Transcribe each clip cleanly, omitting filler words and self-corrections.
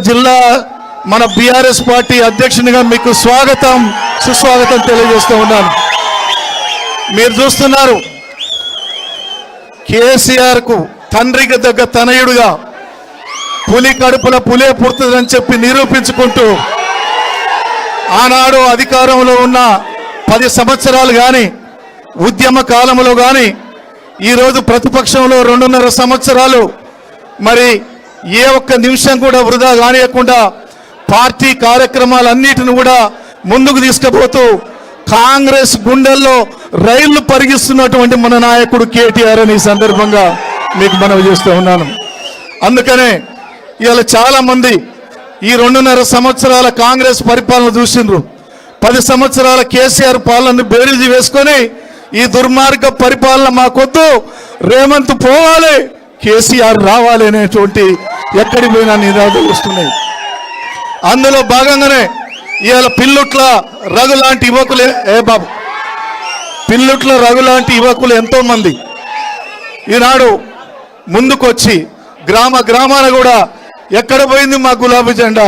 జిల్లా మన BRS party అధ్యక్షునిగా మీకు స్వాగతం సుస్వాగతం తెలియజేస్తూ ఉన్నాను. మీరు చూస్తున్నారు కేసీఆర్ కు తండ్రికి దగ్గర తనయుడుగా పులి కడుపుల పులే పుడుతుందని చెప్పి నిరూపించుకుంటూ ఆనాడు అధికారంలో ఉన్న 10 సంవత్సరాలు కానీ ఉద్యమ కాలంలో కానీ ఈరోజు ప్రతిపక్షంలో 2.5 సంవత్సరాలు మరి ఏ ఒక్క నిమిషం కూడా వృధా కానియకుండా పార్టీ కార్యక్రమాలన్నిటిని కూడా ముందుకు తీసుకుపోతూ కాంగ్రెస్ గుండెల్లో రైళ్లు పరిగిస్తున్నటువంటి మన నాయకుడు కేటీఆర్ అని ఈ సందర్భంగా మీకు మనవి చేస్తూ ఉన్నాను. అందుకనే ఇవాళ చాలా మంది ఈ 2.5 సంవత్సరాల కాంగ్రెస్ పరిపాలన చూసిండ్రు. 10 సంవత్సరాల కేసీఆర్ పాలనను బేరీజు వేసుకొని ఈ దుర్మార్గ పరిపాలన మాకొద్దు, రేవంత్ పోవాలి, కేసీఆర్ రావాలి అనేటువంటి ఎక్కడికి పోయినా నినాదాలు వస్తున్నాయి. అందులో భాగంగానే ఇవాళ పిల్లుట్ల రఘు లాంటి యువకులే పిల్లుట్ల రఘు లాంటి యువకులు ఎంతో మంది ఈనాడు ముందుకొచ్చి గ్రామాన కూడా ఎక్కడ పోయింది మా గులాబీ జెండా,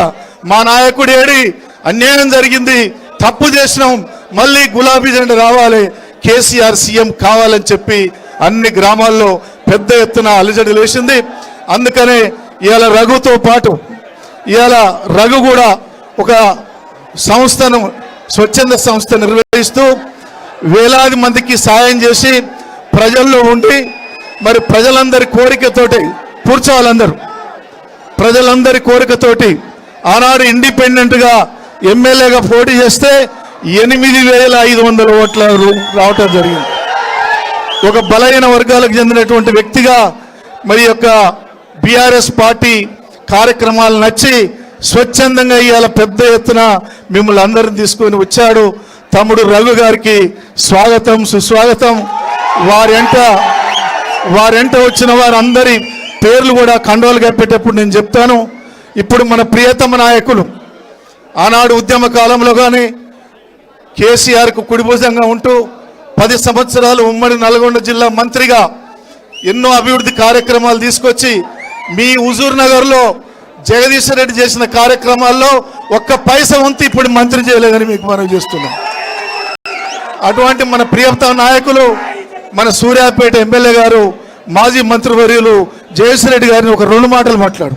మా నాయకుడు ఏడి, అన్యాయం జరిగింది, తప్పు చేసినాం, మళ్ళీ గులాబీ జెండా రావాలి, కేసీఆర్ సీఎం కావాలని చెప్పి అన్ని గ్రామాల్లో పెద్ద ఎత్తున అలజడి లేచింది. అందుకనే ఇవాళ రఘుతో పాటు ఇవాళ రఘు కూడా ఒక సంస్థను స్వచ్ఛంద సంస్థ నిర్వహిస్తూ వేలాది మందికి సాయం చేసి ప్రజల్లో ఉండి మరి ప్రజలందరి కోరికతోటి ప్రజలందరి కోరికతోటి ఆనాడు ఇండిపెండెంట్గా ఎమ్మెల్యేగా పోటీ చేస్తే 8,500 ఓట్ల రావటం జరిగింది. ఒక బలహీన వర్గాలకు చెందినటువంటి వ్యక్తిగా మరి యొక్క బీఆర్ఎస్ పార్టీ కార్యక్రమాలు నచ్చి స్వచ్ఛందంగా ఇవాళ పెద్ద ఎత్తున మిమ్మల్ని అందరిని తీసుకొని వచ్చాడు. తమ్ముడు రఘు గారికి స్వాగతం సుస్వాగతం. వారెంట వచ్చిన వారందరి పేర్లు కూడా కండోలు కప్పేటప్పుడు నేను చెప్తాను. ఇప్పుడు మన ప్రియతమ నాయకులు ఆనాడు ఉద్యమ కాలంలో కానీ కేసీఆర్కు కుడిభుజంగా ఉంటూ 10 సంవత్సరాలు ఉమ్మడి నల్గొండ జిల్లా మంత్రిగా ఎన్నో అభివృద్ధి కార్యక్రమాలు తీసుకొచ్చి మీ హుజూర్ నగర్లో జగదీశ్వర్ రెడ్డి చేసిన కార్యక్రమాల్లో ఒక్క పైసా వంతు ఇప్పుడు మంత్రి చేయలేదని మీకు మనం చేస్తున్నాం. అటువంటి మన ప్రియతమ నాయకులు మన సూర్యాపేట ఎమ్మెల్యే గారు మాజీ మంత్రివర్యులు జగదీశ్వర్ రెడ్డి గారిని ఒక 2 మాటలు మాట్లాడు.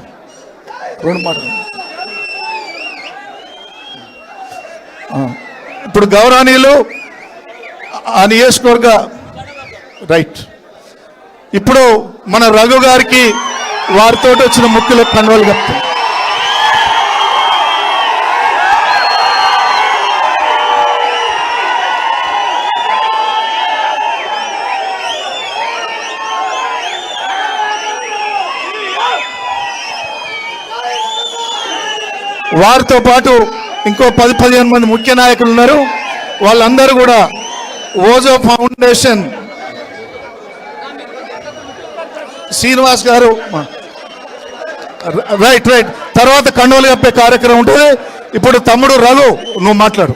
ఇప్పుడు గౌరవనీయులు ఆ నియోజకవర్గ రైట్ ఇప్పుడు మన రఘు గారికి వారితో వచ్చిన ముఖ్యులకు కండువాలు కప్తాం. వారితో పాటు ఇంకో 10-15 మంది ముఖ్య నాయకులు ఉన్నారు. వాళ్ళందరూ కూడా ఓజో ఫౌండేషన్ శ్రీనివాస్ గారు రైట్ తర్వాత కండోలు కప్పే కార్యక్రమం ఉంటుంది. ఇప్పుడు తమ్ముడు రఘు నువ్వు మాట్లాడు.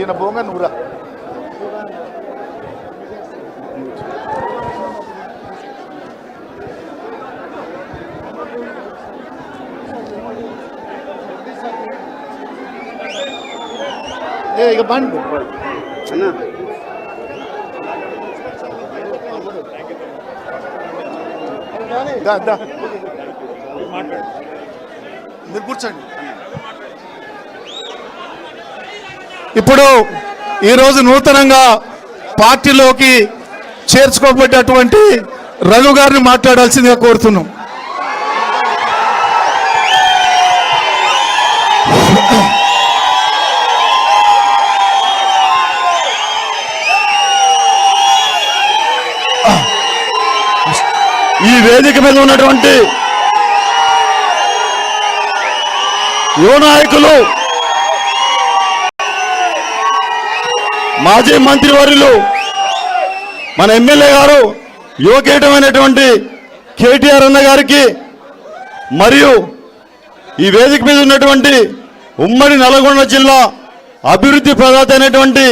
ఈయన పోగా నువ్వురా. ఇక బండి అన్నా మీరు కూర్చోండి. ఇప్పుడు ఈరోజు నూతనంగా పార్టీలోకి చేర్చుకోబడ్డటువంటి రఘు గారిని మాట్లాడాల్సిందిగా కోరుతున్నాం. ఈ వేదిక మీద ఉన్నటువంటి యువ నాయకులు, మాజీ మంత్రివర్యులు, మన ఎమ్మెల్యే గారు యువకేటమైనటువంటి కేటీఆర్ అన్న గారికి, మరియు ఈ వేదిక మీద ఉన్నటువంటి ఉమ్మడి నల్గొండ జిల్లా అభివృద్ధి ప్రదాత అయినటువంటి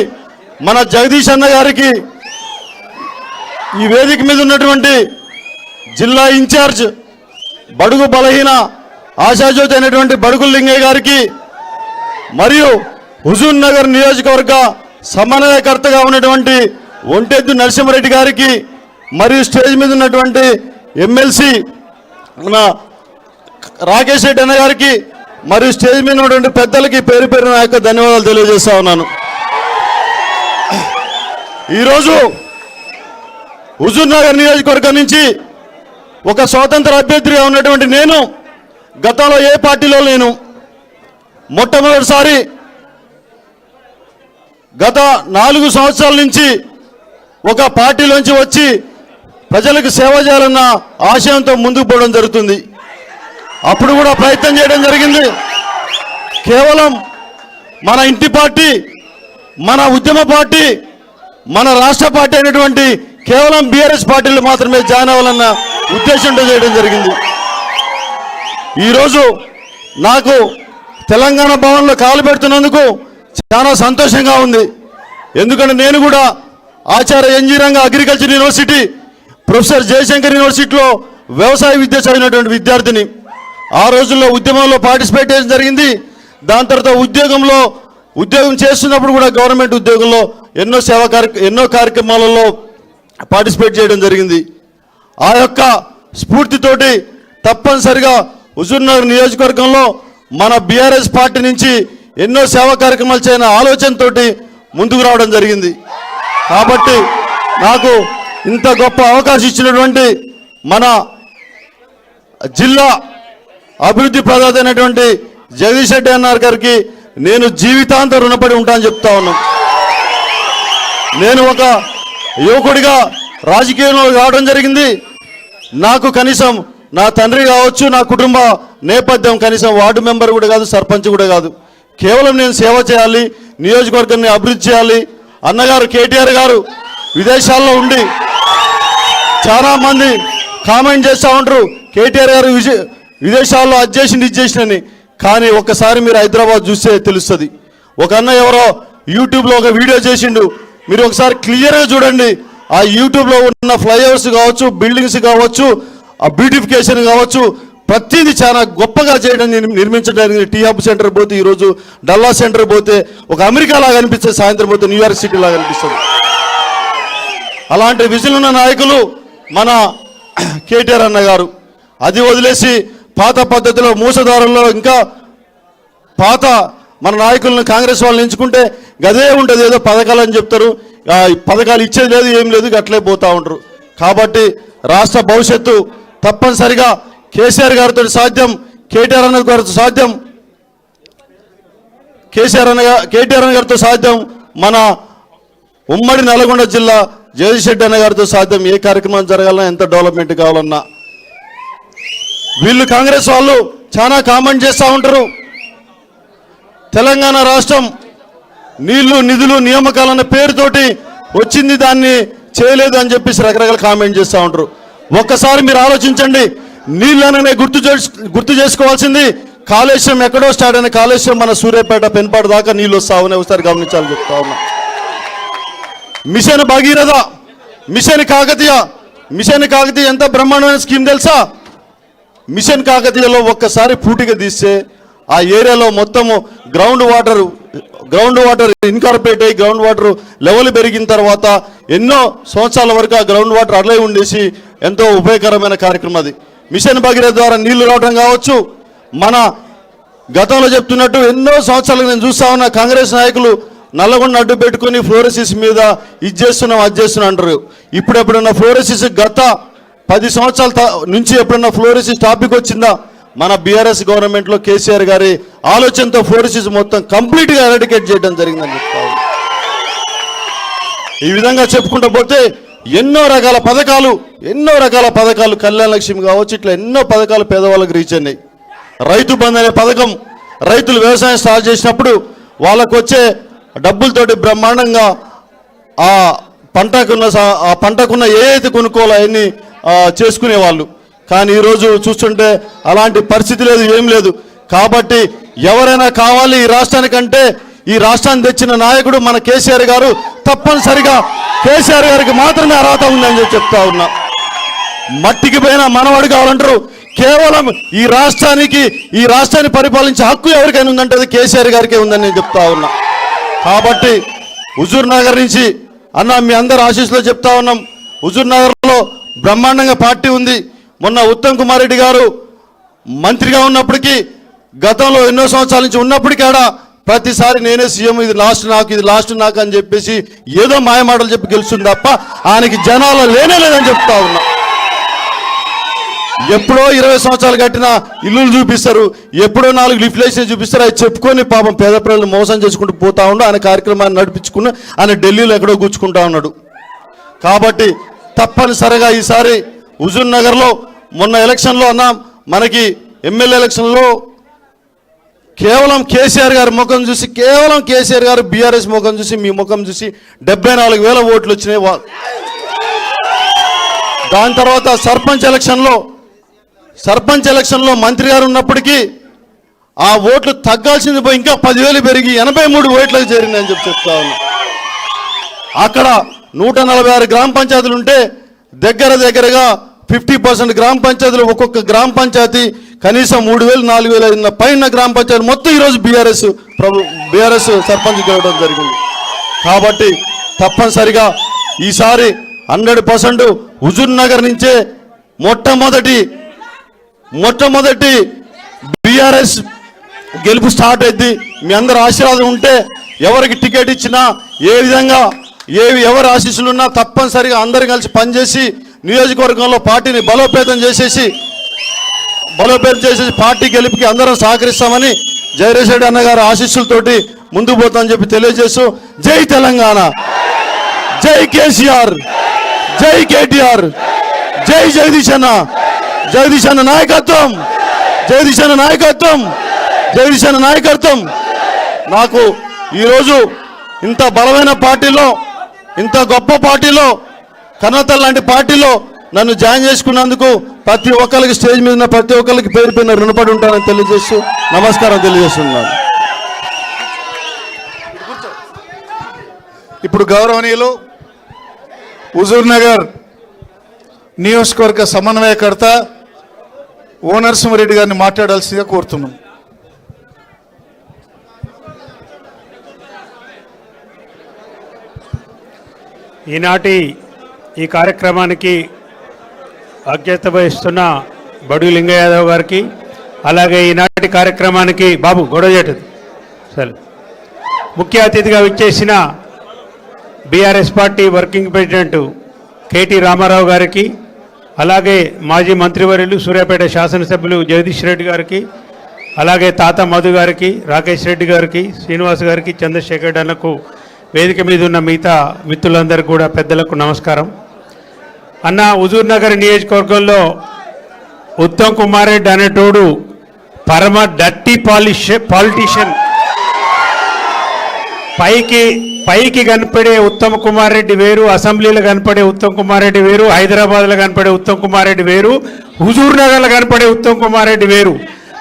మన జగదీష్ అన్న గారికి, ఈ వేదిక మీద ఉన్నటువంటి జిల్లా ఇన్ఛార్జ్ బడుగు బలహీన ఆశాజ్యోతి అయినటువంటి బడుగుల లింగయ్య గారికి, మరియు హుజూర్ నగర్ నియోజకవర్గ సమన్వయకర్తగా ఉన్నటువంటి ఒంటెద్దు నరసింహారెడ్డి గారికి, మరియు స్టేజ్ మీద ఉన్నటువంటి ఎమ్మెల్సీ మన రాకేష్ రెడ్డి అన్న గారికి, మరియు స్టేజ్ మీద ఉన్నటువంటి పెద్దలకి పేరు పేరు నా యొక్క ధన్యవాదాలు తెలియజేస్తా ఉన్నాను. ఈరోజు హుజూర్ నగర్ నియోజకవర్గం నుంచి ఒక స్వతంత్ర అభ్యర్థిగా ఉన్నటువంటి నేను గతంలో ఏ పార్టీలో లేను. మొట్టమొదటిసారి గత 4 సంవత్సరాల నుంచి ఒక పార్టీలోంచి వచ్చి ప్రజలకు సేవ చేయాలన్న ఆశయంతో ముందుకు పోవడం జరుగుతుంది. అప్పుడు కూడా ప్రయత్నం చేయడం జరిగింది. కేవలం మన ఇంటి పార్టీ, మన ఉద్యమ పార్టీ, మన రాష్ట్ర పార్టీ అయినటువంటి కేవలం బీఆర్ఎస్ పార్టీలు మాత్రమే జాయిన్ అవ్వాలన్న ఉద్దేశంతో చేయడం జరిగింది. ఈరోజు నాకు తెలంగాణ భవన్లో కాలు పెడుతున్నందుకు చాలా సంతోషంగా ఉంది. ఎందుకంటే నేను కూడా ఆచార్య ఎన్జీ రంగ అగ్రికల్చర్ యూనివర్సిటీ, ప్రొఫెసర్ జయశంకర్ యూనివర్సిటీలో వ్యవసాయ విద్య చదివినటువంటి విద్యార్థిని. ఆ రోజుల్లో ఉద్యమంలో పార్టిసిపేట్ చేయడం జరిగింది. దాని తర్వాత ఉద్యోగం చేస్తున్నప్పుడు కూడా గవర్నమెంట్ ఉద్యోగంలో ఎన్నో కార్యక్రమాలలో పార్టిసిపేట్ చేయడం జరిగింది. ఆ యొక్క స్ఫూర్తితోటి తప్పనిసరిగా హుజూర్నగర్ నియోజకవర్గంలో మన బీఆర్ఎస్ పార్టీ నుంచి ఎన్నో సేవా కార్యక్రమాలు చేయని ఆలోచనతోటి ముందుకు రావడం జరిగింది. కాబట్టి నాకు ఇంత గొప్ప అవకాశం ఇచ్చినటువంటి మన జిల్లా అభివృద్ధి ప్రదాత అయినటువంటి జగదీష్ రెడ్డి అన్న గారికి నేను జీవితాంతం రుణపడి ఉంటానని చెప్తా ఉన్నాను. నేను ఒక యువకుడిగా రాజకీయంలో రావడం జరిగింది. నాకు కనీసం నా తండ్రి కావచ్చు, నా కుటుంబ నేపథ్యం కనీసం వార్డు మెంబర్ కూడా కాదు, సర్పంచ్ కూడా కాదు. కేవలం నేను సేవ చేయాలి, నియోజకవర్గాన్ని అభివృద్ధి చేయాలి. అన్నగారు కేటీఆర్ గారు విదేశాల్లో ఉండి చాలామంది కామెంట్ చేస్తూ ఉంటారు, కేటీఆర్ గారు విదేశాల్లో అది చేసింది ఇది చేసినని. కానీ ఒక్కసారి మీరు హైదరాబాద్ చూస్తే తెలుస్తుంది. ఒక అన్న ఎవరో యూట్యూబ్లో ఒక వీడియో చేసిండు, మీరు ఒకసారి క్లియర్గా చూడండి. ఆ యూట్యూబ్లో ఉన్న ఫ్లైఓవర్స్ కావచ్చు, బిల్డింగ్స్ కావచ్చు, ఆ బ్యూటిఫికేషన్ కావచ్చు, ప్రతిదీ చాలా గొప్పగా చేయడం నిర్మించడానికి. టీ హబ్ సెంటర్ పోతే ఈరోజు డల్లా సెంటర్ పోతే ఒక అమెరికా లాగా అనిపిస్తుంది, సాయంత్రం పోతే న్యూయార్క్ సిటీ లాగా అనిపిస్తుంది. అలాంటి విజన్ ఉన్న నాయకులు మన కేటీఆర్ అన్న గారు. అది వదిలేసి పాత పద్ధతిలో మూసదారుల్లో ఇంకా పాత మన నాయకులను కాంగ్రెస్ వాళ్ళని ఎంచుకుంటే గదే ఉంటుంది, ఏదో పథకాలు అని చెప్తారు. పథకాలు ఇచ్చేది లేదు, ఏం లేదు, అట్లే పోతూ ఉంటారు. కాబట్టి రాష్ట్ర భవిష్యత్తు తప్పనిసరిగా కేసీఆర్ గారితో సాధ్యం, కేటీఆర్ అన్న గారితో సాధ్యం, కేటీఆర్ అన్న గారితో సాధ్యం, మన ఉమ్మడి నల్గొండ జిల్లా జగదీష్ రెడ్డి అన్న గారితో సాధ్యం. ఏ కార్యక్రమం జరగాలన్నా, ఎంత డెవలప్మెంట్ కావాలన్నా. వీళ్ళు కాంగ్రెస్ వాళ్ళు చాలా కామెంట్ చేస్తూ ఉంటారు, తెలంగాణ రాష్ట్రం నీళ్లు నిధులు నియామకాలన్న పేరుతోటి వచ్చింది, దాన్ని చేయలేదు అని చెప్పేసి రకరకాల కామెంట్ చేస్తూ ఉంటారు. ఒక్కసారి మీరు ఆలోచించండి. నీళ్ళనే గుర్తు చేసుకోవాల్సింది కాళేశ్వరం ఎక్కడో స్టార్ట్ అయిన కాళేశ్వరం మన సూర్యాపేట పెన్పాడు దాకా నీళ్ళు వస్తామని ఒకసారి గమనించాలని చెప్తా ఉన్నా. మిషన్ భగీరథ, మిషన్ కాకతీయ ఎంత బ్రహ్మాండమైన స్కీమ్ తెలుసా? మిషన్ కాకతీయలో ఒక్కసారి పూటిగా తీస్తే ఆ ఏరియాలో మొత్తము గ్రౌండ్ వాటర్ ఇన్కార్పొరేట్ అయ్యి గ్రౌండ్ వాటర్ లెవెల్ పెరిగిన తర్వాత ఎన్నో సంవత్సరాల వరకు ఆ గ్రౌండ్ వాటర్ అట్లే ఉండేసి ఎంతో ఉపయోగకరమైన కార్యక్రమం అది. మిషన్ భగీరథ ద్వారా నీళ్లు రావడం కావచ్చు. మన గతంలో చెప్తున్నట్టు ఎన్నో సంవత్సరాలు నేను చూస్తా ఉన్న కాంగ్రెస్ నాయకులు నల్లగొండ అడ్డు పెట్టుకుని ఫ్లోరోసిస్ మీద ఇది చేస్తున్నాం అది చేస్తున్నాం అంటారు. ఇప్పుడు ఎప్పుడన్నా ఫ్లోరోసిస్ గత 10 సంవత్సరాల నుంచి ఎప్పుడన్నా ఫ్లోరోసిస్ టాపిక్ వచ్చిందా? మన బీఆర్ఎస్ గవర్నమెంట్లో కేసీఆర్ గారి ఆలోచనతో ఫ్లోరోసిస్ మొత్తం కంప్లీట్గా ఎరాడికేట్ చేయడం జరిగిందని చెప్తాను. ఈ విధంగా చెప్పుకుంటూ పోతే ఎన్నో రకాల పథకాలు కళ్యాణ లక్ష్మి కావచ్చు, ఇట్లా ఎన్నో పథకాలు పేదవాళ్ళకి రీచ్ అయినాయి. రైతు బంధు అనే పథకం రైతులు వ్యవసాయం స్టార్ట్ చేసినప్పుడు వాళ్ళకు వచ్చే డబ్బులతోటి బ్రహ్మాండంగా ఆ పంటకున్న ఏదైతే కొనుక్కోవాలో అవన్నీ చేసుకునేవాళ్ళు. కానీ ఈరోజు చూస్తుంటే అలాంటి పరిస్థితి లేదు, ఏం లేదు. కాబట్టి ఎవరైనా కావాలి ఈ రాష్ట్రానికంటే ఈ రాష్ట్రాన్ని తెచ్చిన నాయకుడు మన కేసీఆర్ గారు. తప్పనిసరిగా కేసీఆర్ గారికి మాత్రమే అర్హత ఉందని చెప్తా ఉన్నా. మట్టికి పోయిన మనవాడు కావాలంటారు. కేవలం ఈ రాష్ట్రాన్ని పరిపాలించే హక్కు ఎవరికైనా ఉందంటే అది కేసీఆర్ గారికే ఉందని నేను చెప్తా ఉన్నా. కాబట్టి హుజూర్ నగర్ నుంచి అన్న మీ అందరు ఆశీస్సులో చెప్తా ఉన్నాం. హుజూర్ నగర్లో బ్రహ్మాండంగా పార్టీ ఉంది. మొన్న ఉత్తమ్ కుమార్ రెడ్డి గారు మంత్రిగా ఉన్నప్పటికీ, గతంలో ఎన్నో సంవత్సరాల నుంచి ఉన్నప్పటికీ ఆడ ప్రతిసారి నేనే సీఎం, ఇది లాస్ట్ నాకు అని చెప్పేసి ఏదో మాయమాటలు చెప్పి గెలుస్తుంది తప్ప ఆయనకి జనాలు లేనేలేదని చెప్తా ఉన్నా. ఎప్పుడో 20 సంవత్సరాలు కట్టిన ఇల్లులు చూపిస్తారు, ఎప్పుడో 4 లిఫ్లేషన్ చూపిస్తారు. అది చెప్పుకొని పాపం పేద ప్రజలు మోసం చేసుకుంటూ పోతా ఉండు. ఆయన కార్యక్రమాన్ని నడిపించుకుని ఆయన ఢిల్లీలో ఎక్కడో కూర్చుకుంటా ఉన్నాడు. కాబట్టి తప్పనిసరిగా ఈసారి హుజూర్ నగర్లో మొన్న ఎలక్షన్లో అన్న మనకి ఎమ్మెల్యే ఎలక్షన్లో కేవలం కేసీఆర్ గారి ముఖం చూసి, కేవలం కేసీఆర్ గారు బీఆర్ఎస్ ముఖం చూసి, మీ ముఖం చూసి 74,000 ఓట్లు వచ్చినాయి. దాని తర్వాత సర్పంచ్ ఎలక్షన్లో మంత్రి గారు ఉన్నప్పటికీ ఆ ఓట్లు తగ్గాల్సింది పోయి ఇంకా 10,000 పెరిగి 83 ఓట్లకు చేరిందని చెప్తా ఉన్నా. అక్కడ 146 గ్రామ పంచాయతీలు ఉంటే దగ్గరగా 50% గ్రామ పంచాయతీలు, ఒక్కొక్క గ్రామ పంచాయతీ కనీసం 3,000, 4,000 పైన గ్రామ పంచాయతీ మొత్తం ఈరోజు బీఆర్ఎస్ సర్పంచ్ గెలవడం జరిగింది. కాబట్టి తప్పనిసరిగా ఈసారి 100% హుజూర్ నగర్ నుంచే మొట్టమొదటి బీఆర్ఎస్ గెలుపు స్టార్ట్ అయింది. మీ అందరు ఆశీర్వాదం ఉంటే ఎవరికి టికెట్ ఇచ్చినా, ఏ విధంగా ఎవరి ఆశీస్సులున్నా తప్పనిసరిగా అందరు కలిసి పనిచేసి నియోజకవర్గంలో పార్టీని బలోపేతం చేసేసి పార్టీ గెలుపుకి అందరం సహకరిస్తామని జయరేష్ రెడ్డి అన్నగారు ఆశీస్సులతోటి ముందుకు పోతామని చెప్పి తెలియజేస్తూ, జై తెలంగాణ, జై కేసీఆర్, జై కేటీఆర్, జై జగదీష్ అన్న నాయకత్వం, జగదీష్ అన్న నాయకత్వం. నాకు ఈరోజు ఇంత బలమైన పార్టీలో, ఇంత గొప్ప పార్టీలో, కన్నతల్ లాంటి పార్టీలో నన్ను జాయిన్ చేసుకున్నందుకు ప్రతి ఒక్కరికి, స్టేజ్ మీద ఉన్న ప్రతి ఒక్కరికి పేరు పైన రుణపడి ఉంటానని తెలియజేస్తూ నమస్కారం తెలియజేస్తున్నాను. ఇప్పుడు గౌరవనీయులు హుజూర్ నగర్ నియోజకవర్గ సమన్వయకర్త ఓ నరసింహారెడ్డి గారిని మాట్లాడాల్సిందిగా కోరుతున్నాం. ఈనాటి ఈ కార్యక్రమానికి అధ్యక్షత వహిస్తున్న బడు లింగ యాదవ్ గారికి, అలాగే ఈనాటి కార్యక్రమానికి బాబు గొడవజేటది సరే ముఖ్య అతిథిగా విచ్చేసిన BRS party working president KT Ramarao గారికి, అలాగే మాజీ మంత్రివర్యులు సూర్యాపేట శాసనసభ్యులు జగదీష్ రెడ్డి గారికి, అలాగే తాత మధు గారికి, రాకేష్ రెడ్డి గారికి, శ్రీనివాస్ గారికి, చంద్రశేఖర్ అన్నకు, వేదిక మీద ఉన్న మిగతా మిత్రులందరికీ కూడా పెద్దలకు నమస్కారం. అన్న, హుజూర్ నగర్ నియోజకవర్గంలో ఉత్తమ్ కుమార్ రెడ్డి అనేటోడు పరమ డర్టీ పాలిటిషియన్. పైకి కనపడే ఉత్తమ్ కుమార్ రెడ్డి వేరు, అసెంబ్లీలో కనపడే ఉత్తమ్ కుమార్ రెడ్డి వేరు, హైదరాబాద్లో కనపడే ఉత్తమ్ కుమార్ రెడ్డి వేరు, హుజూర్ నగర్లో కనపడే ఉత్తమ్ కుమార్ రెడ్డి వేరు.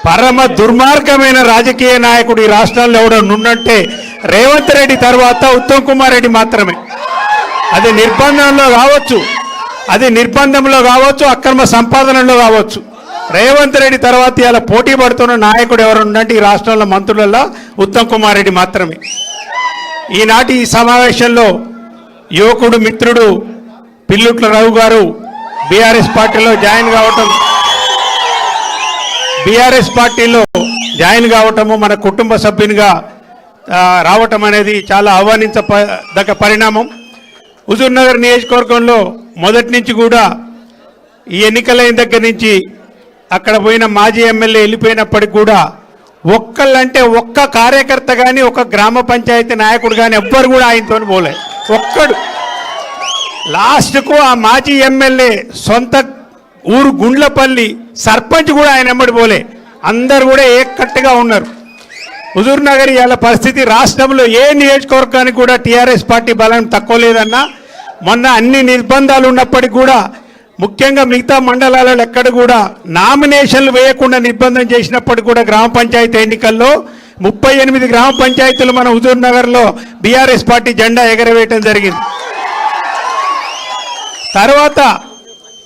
పరమ దుర్మార్గమైన రాజకీయ నాయకుడు ఈ రాష్ట్రాల్లో ఎవడన్నా ఉన్నట్టే రేవంత్ రెడ్డి తర్వాత ఉత్తమ్ కుమార్ రెడ్డి మాత్రమే. అది నిర్బంధంలో కావచ్చు, అక్రమ సంపాదనలో కావచ్చు. రేవంత్ రెడ్డి తర్వాత ఇలా పోటీ పడుతున్న నాయకుడు ఎవరు ఉన్నట్టు ఈ రాష్ట్రంలో మంత్రులలో ఉత్తమ్ కుమార్ రెడ్డి మాత్రమే. ఈనాటి ఈ సమావేశంలో యువకుడు మిత్రుడు పిల్లుట్ల రావు గారు బీఆర్ఎస్ పార్టీలో జాయిన్ కావటము, మన కుటుంబ సభ్యునిగా రావటం అనేది చాలా ఆహ్వానించదగ్గ పరిణామం. హుజూర్ నగర్ నియోజకవర్గంలో మొదటి నుంచి కూడా ఈ ఎన్నికలైన దగ్గర నుంచి అక్కడ పోయిన మాజీ ఎమ్మెల్యే వెళ్ళిపోయినప్పటికి కూడా ఒక్కళ్ళంటే ఒక్క కార్యకర్త కానీ, ఒక గ్రామ పంచాయతీ నాయకుడు కానీ ఎవ్వరు కూడా ఆయనతో పోలే. ఒక్కడు లాస్ట్కు ఆ మాజీ ఎమ్మెల్యే సొంత ఊరు గుండ్లపల్లి సర్పంచ్ కూడా ఆయన ఎమ్మడి పోలే. అందరు కూడా ఏకట్టుగా ఉన్నారు. హుజూర్ నగర్ ఇవాళ పరిస్థితి రాష్ట్రంలో ఏ నియోజకవర్గానికి కూడా టీఆర్ఎస్ పార్టీ బలం తక్కువ లేదన్నా. మొన్న అన్ని నిర్బంధాలు ఉన్నప్పటికీ కూడా ముఖ్యంగా మిగతా మండలాలలో ఎక్కడ కూడా నామినేషన్లు వేయకుండా నిర్బంధం చేసినప్పటికీ కూడా గ్రామ పంచాయతీ ఎన్నికల్లో 38 గ్రామ పంచాయతీలు మన హుజూర్ నగర్లో బీఆర్ఎస్ పార్టీ జెండా ఎగరవేయటం జరిగింది.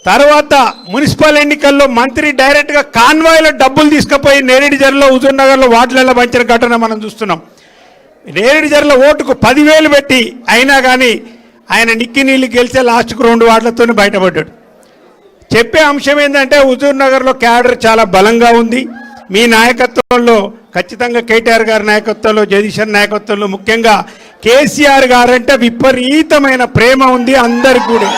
తర్వాత మున్సిపల్ ఎన్నికల్లో మంత్రి డైరెక్ట్గా కాన్వాయ్లో డబ్బులు తీసుకుపోయి నేరేడిజర్లో హుజూర్ నగర్లో వార్డులలో పంచిన ఘటన మనం చూస్తున్నాం. నేరేడిజర్ల ఓటుకు 10,000 పెట్టి అయినా కానీ ఆయన నిక్కి నీళ్ళు గెలిచే లాస్ట్కు 2 వార్డులతోనే బయటపడ్డాడు. చెప్పే అంశం ఏంటంటే హుజూర్ నగర్లో క్యాడర్ చాలా బలంగా ఉంది. మీ నాయకత్వంలో ఖచ్చితంగా కేటీఆర్ గారి నాయకత్వంలో, జగదీశ్వర్ నాయకత్వంలో, ముఖ్యంగా కేసీఆర్ గారంటే విపరీతమైన ప్రేమ ఉంది అందరికి కూడా.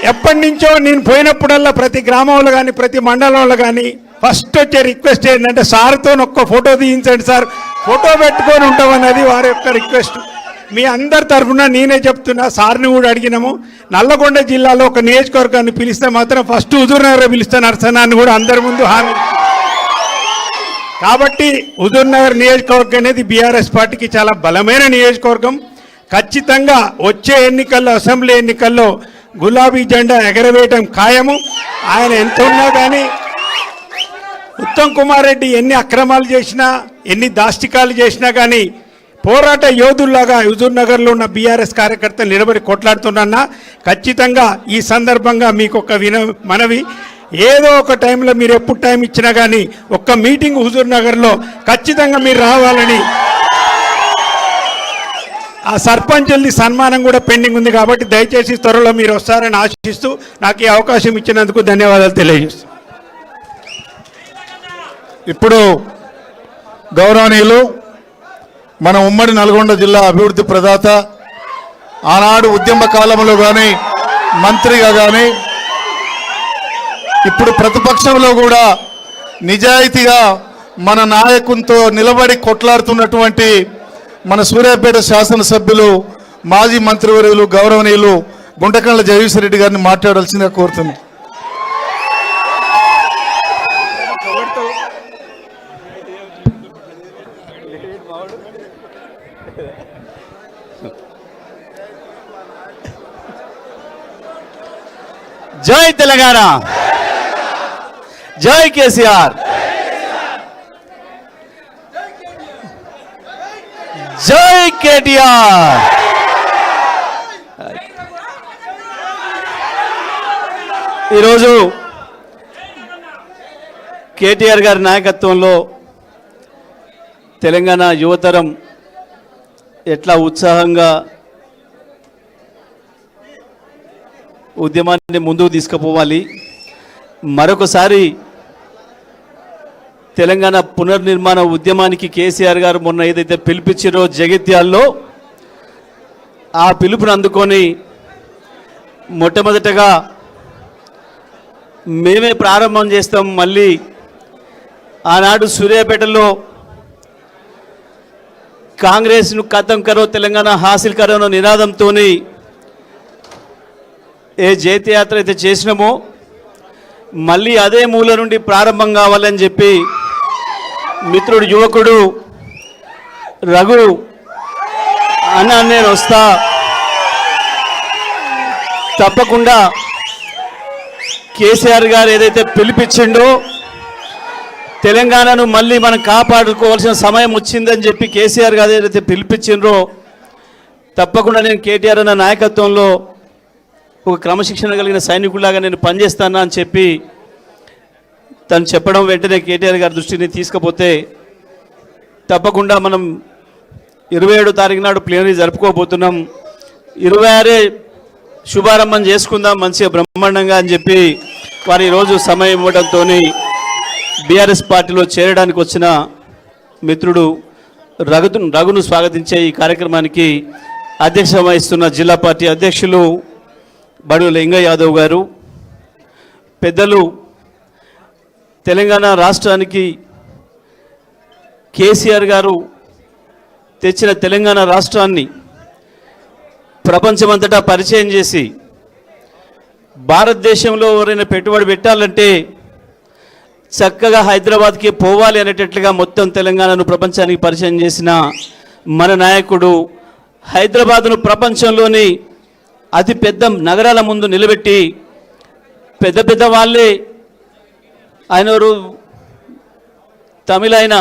ఎప్పటి నుంచో నేను పోయినప్పుడల్లా ప్రతి గ్రామంలో కానీ ప్రతి మండలంలో కానీ ఫస్ట్ వచ్చే రిక్వెస్ట్ ఏంటంటే సార్తో ఒక్క ఫోటో తీయించండి సార్, ఫోటో పెట్టుకొని ఉంటామన్నది వారి యొక్క రిక్వెస్ట్. మీ అందరి తరఫున నేనే చెప్తున్నా, సార్ని కూడా అడిగినాము. నల్లగొండ జిల్లాలో ఒక నియోజకవర్గాన్ని పిలిస్తే మాత్రం ఫస్ట్ హుజూర్ నగర్ పిలిస్తే నరసనాన్ని కూడా అందరి ముందు హామీ. కాబట్టి హుజూర్ నగర్ నియోజకవర్గం అనేది బీఆర్ఎస్ పార్టీకి చాలా బలమైన నియోజకవర్గం. ఖచ్చితంగా వచ్చే ఎన్నికల్లో, అసెంబ్లీ ఎన్నికల్లో గులాబీ జెండా ఎగరవేయటం ఖాయము. ఆయన ఎంత ఉన్నా కానీ ఉత్తమ్ కుమార్ రెడ్డి ఎన్ని అక్రమాలు చేసినా, ఎన్ని దాష్టికాలు చేసినా కానీ పోరాట యోధుల్లాగా హుజూర్ నగర్లో ఉన్న బీఆర్ఎస్ కార్యకర్తలు నిలబడి కొట్లాడుతున్నా. ఖచ్చితంగా ఈ సందర్భంగా మీకు ఒక మనవి, ఏదో ఒక టైంలో మీరు ఎప్పుడు టైం ఇచ్చినా కానీ ఒక్క మీటింగ్ హుజూర్ నగర్లో ఖచ్చితంగా మీరు రావాలని. ఆ సర్పంచులది సన్మానం కూడా పెండింగ్ ఉంది కాబట్టి దయచేసి త్వరలో మీరు వస్తారని ఆశిస్తూ నాకు ఈ అవకాశం ఇచ్చినందుకు ధన్యవాదాలు తెలియజేస్తాను. ఇప్పుడు గౌరవనీయులు మన ఉమ్మడి నల్గొండ జిల్లా అభివృద్ధి ప్రదాత, ఆనాడు ఉద్యమ కాలంలో కానీ మంత్రిగా కానీ ఇప్పుడు ప్రతిపక్షంలో కూడా నిజాయితీగా మన నాయకునితో నిలబడి కొట్లాడుతున్నటువంటి మన సూర్యాపేట శాసనసభ్యులు మాజీ మంత్రివర్యులు గౌరవనీయులు గుంటకండ్ల జగదీశ్వర్ రెడ్డి గారిని మాట్లాడాల్సిందిగా కోరుతున్నాను. జై తెలంగాణ, జై కేసీఆర్, జై కేటీఆర్. ఈరోజు కేటీఆర్ గారి నాయకత్వంలో తెలంగాణ యువతరం ఎట్లా ఉత్సాహంగా ఉద్యమాన్ని ముందుకు తీసుకుపోవాలి, మరొకసారి తెలంగాణ పునర్నిర్మాణ ఉద్యమానికి కేసీఆర్ గారు మొన్న ఏదైతే పిలిపించారో జగిత్యాల్లో, ఆ పిలుపుని అందుకొని మొట్టమొదటగా మేమే ప్రారంభం చేస్తాం. మళ్ళీ ఆనాడు సూర్యాపేటలో కాంగ్రెస్ను ఖతం కరో తెలంగాణ హాసిల్ కరో నినాదంతో ఏ జైత్యాత్ర అయితే చేసినామో మళ్ళీ అదే మూల నుండి ప్రారంభం కావాలని చెప్పి మిత్రుడు యువకుడు రఘు అన్న, నేను వస్తా, తప్పకుండా కేసీఆర్ గారు ఏదైతే పిలిపించిండో తెలంగాణను మళ్ళీ మనం కాపాడుకోవాల్సిన సమయం వచ్చిందని చెప్పి కేసీఆర్ గారు ఏదైతే పిలిపించిండ్రో తప్పకుండా నేను కేటీఆర్ అన్న నాయకత్వంలో ఒక క్రమశిక్షణ కలిగిన సైనికుడిలాగా నేను పనిచేస్తానా అని చెప్పి తను చెప్పడం వెంటనే కేటీఆర్ గారి దృష్టిని తీసుకుపోతే తప్పకుండా మనం 27వ తారీఖు నాడు ప్లేనరీ జరుపుకోబోతున్నాం. 26 శుభారంభం చేసుకుందాం మంచిగా బ్రహ్మాండంగా అని చెప్పి వారు ఈరోజు సమయం ఇవ్వడంతో బీఆర్ఎస్ పార్టీలో చేరడానికి వచ్చిన మిత్రుడు రఘును స్వాగతించే ఈ కార్యక్రమానికి అధ్యక్షత వహిస్తున్న జిల్లా పార్టీ అధ్యక్షులు బడుగు లింగయ్య యాదవ్ గారు, పెద్దలు, తెలంగాణ రాష్ట్రానికి కేసీఆర్ గారు తెచ్చిన తెలంగాణ రాష్ట్రాన్ని ప్రపంచమంతటా పరిచయం చేసి భారతదేశంలో ఎవరైనా పెట్టుబడి పెట్టాలంటే చక్కగా హైదరాబాద్కి పోవాలి అనేటట్లుగా మొత్తం తెలంగాణను ప్రపంచానికి పరిచయం చేసిన మన నాయకుడు హైదరాబాదును ప్రపంచంలోని అతి పెద్ద నగరాల ముందు నిలబెట్టి పెద్ద పెద్ద వాళ్ళే ఆయన తమిళ ఆయన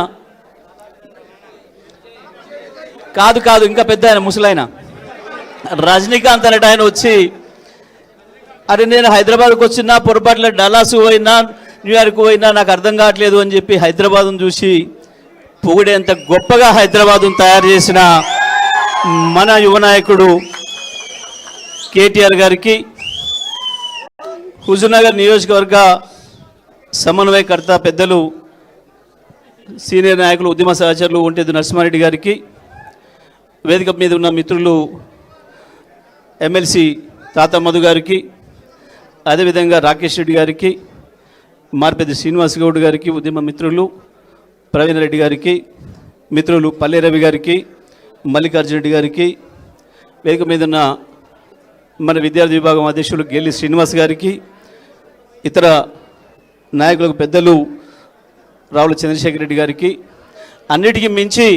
కాదు ఇంకా పెద్ద ఆయన ముసలాయన రజనీకాంత్ అనేట ఆయన వచ్చి అరే నేను హైదరాబాద్కి వచ్చినా పొరపాట్ల డల్లాసు పోయినా న్యూయార్క్ పోయినా నాకు అర్థం కావట్లేదు అని చెప్పి హైదరాబాద్ను చూసి పొగిడేంత గొప్పగా హైదరాబాద్ను తయారు చేసిన మన యువ నాయకుడు కేటీఆర్ గారికి హుజూర్నగర్ నియోజకవర్గ సమన్వయకర్త పెద్దలు సీనియర్ నాయకులు ఉద్యమ సహచరులు ఒంటేదు నరసింహారెడ్డి గారికి వేదిక మీద ఉన్న మిత్రులు ఎమ్మెల్సీ తాత మధు గారికి అదేవిధంగా రాకేష్ రెడ్డి గారికి మార్పెద్ది శ్రీనివాస్ గౌడ్ గారికి ఉద్యమ మిత్రులు ప్రవీణ్ రెడ్డి గారికి మిత్రులు పల్లె రవి గారికి మల్లికార్జున రెడ్డి గారికి వేదిక మీద ఉన్న మన విద్యార్థి విభాగం అధ్యక్షులు గెల్లి శ్రీనివాస్ గారికి ఇతర నాయకులకు పెద్దలు రావుల చంద్రశేఖర్ రెడ్డి గారికి అన్నిటికీ మించి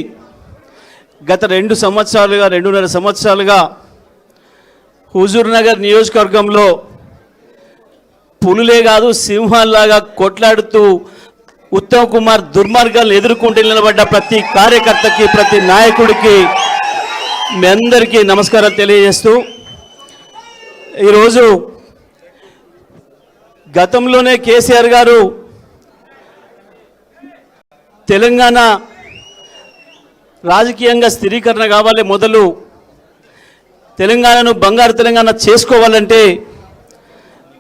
గత 2.5 సంవత్సరాలుగా హుజూర్నగర్ నియోజకవర్గంలో పులులే కాదు సింహాల్లాగా కొట్లాడుతూ ఉత్తమ్ కుమార్ దుర్మార్గాలను ఎదుర్కొంటూ నిలబడ్డ ప్రతి కార్యకర్తకి ప్రతి నాయకుడికి మీ అందరికీ నమస్కారాలు తెలియజేస్తూ ఈరోజు గతంలోనే కేసీఆర్ గారు తెలంగాణ రాజకీయంగా స్థిరీకరణ కావాలి, మొదలు తెలంగాణను బంగారు తెలంగాణ చేసుకోవాలంటే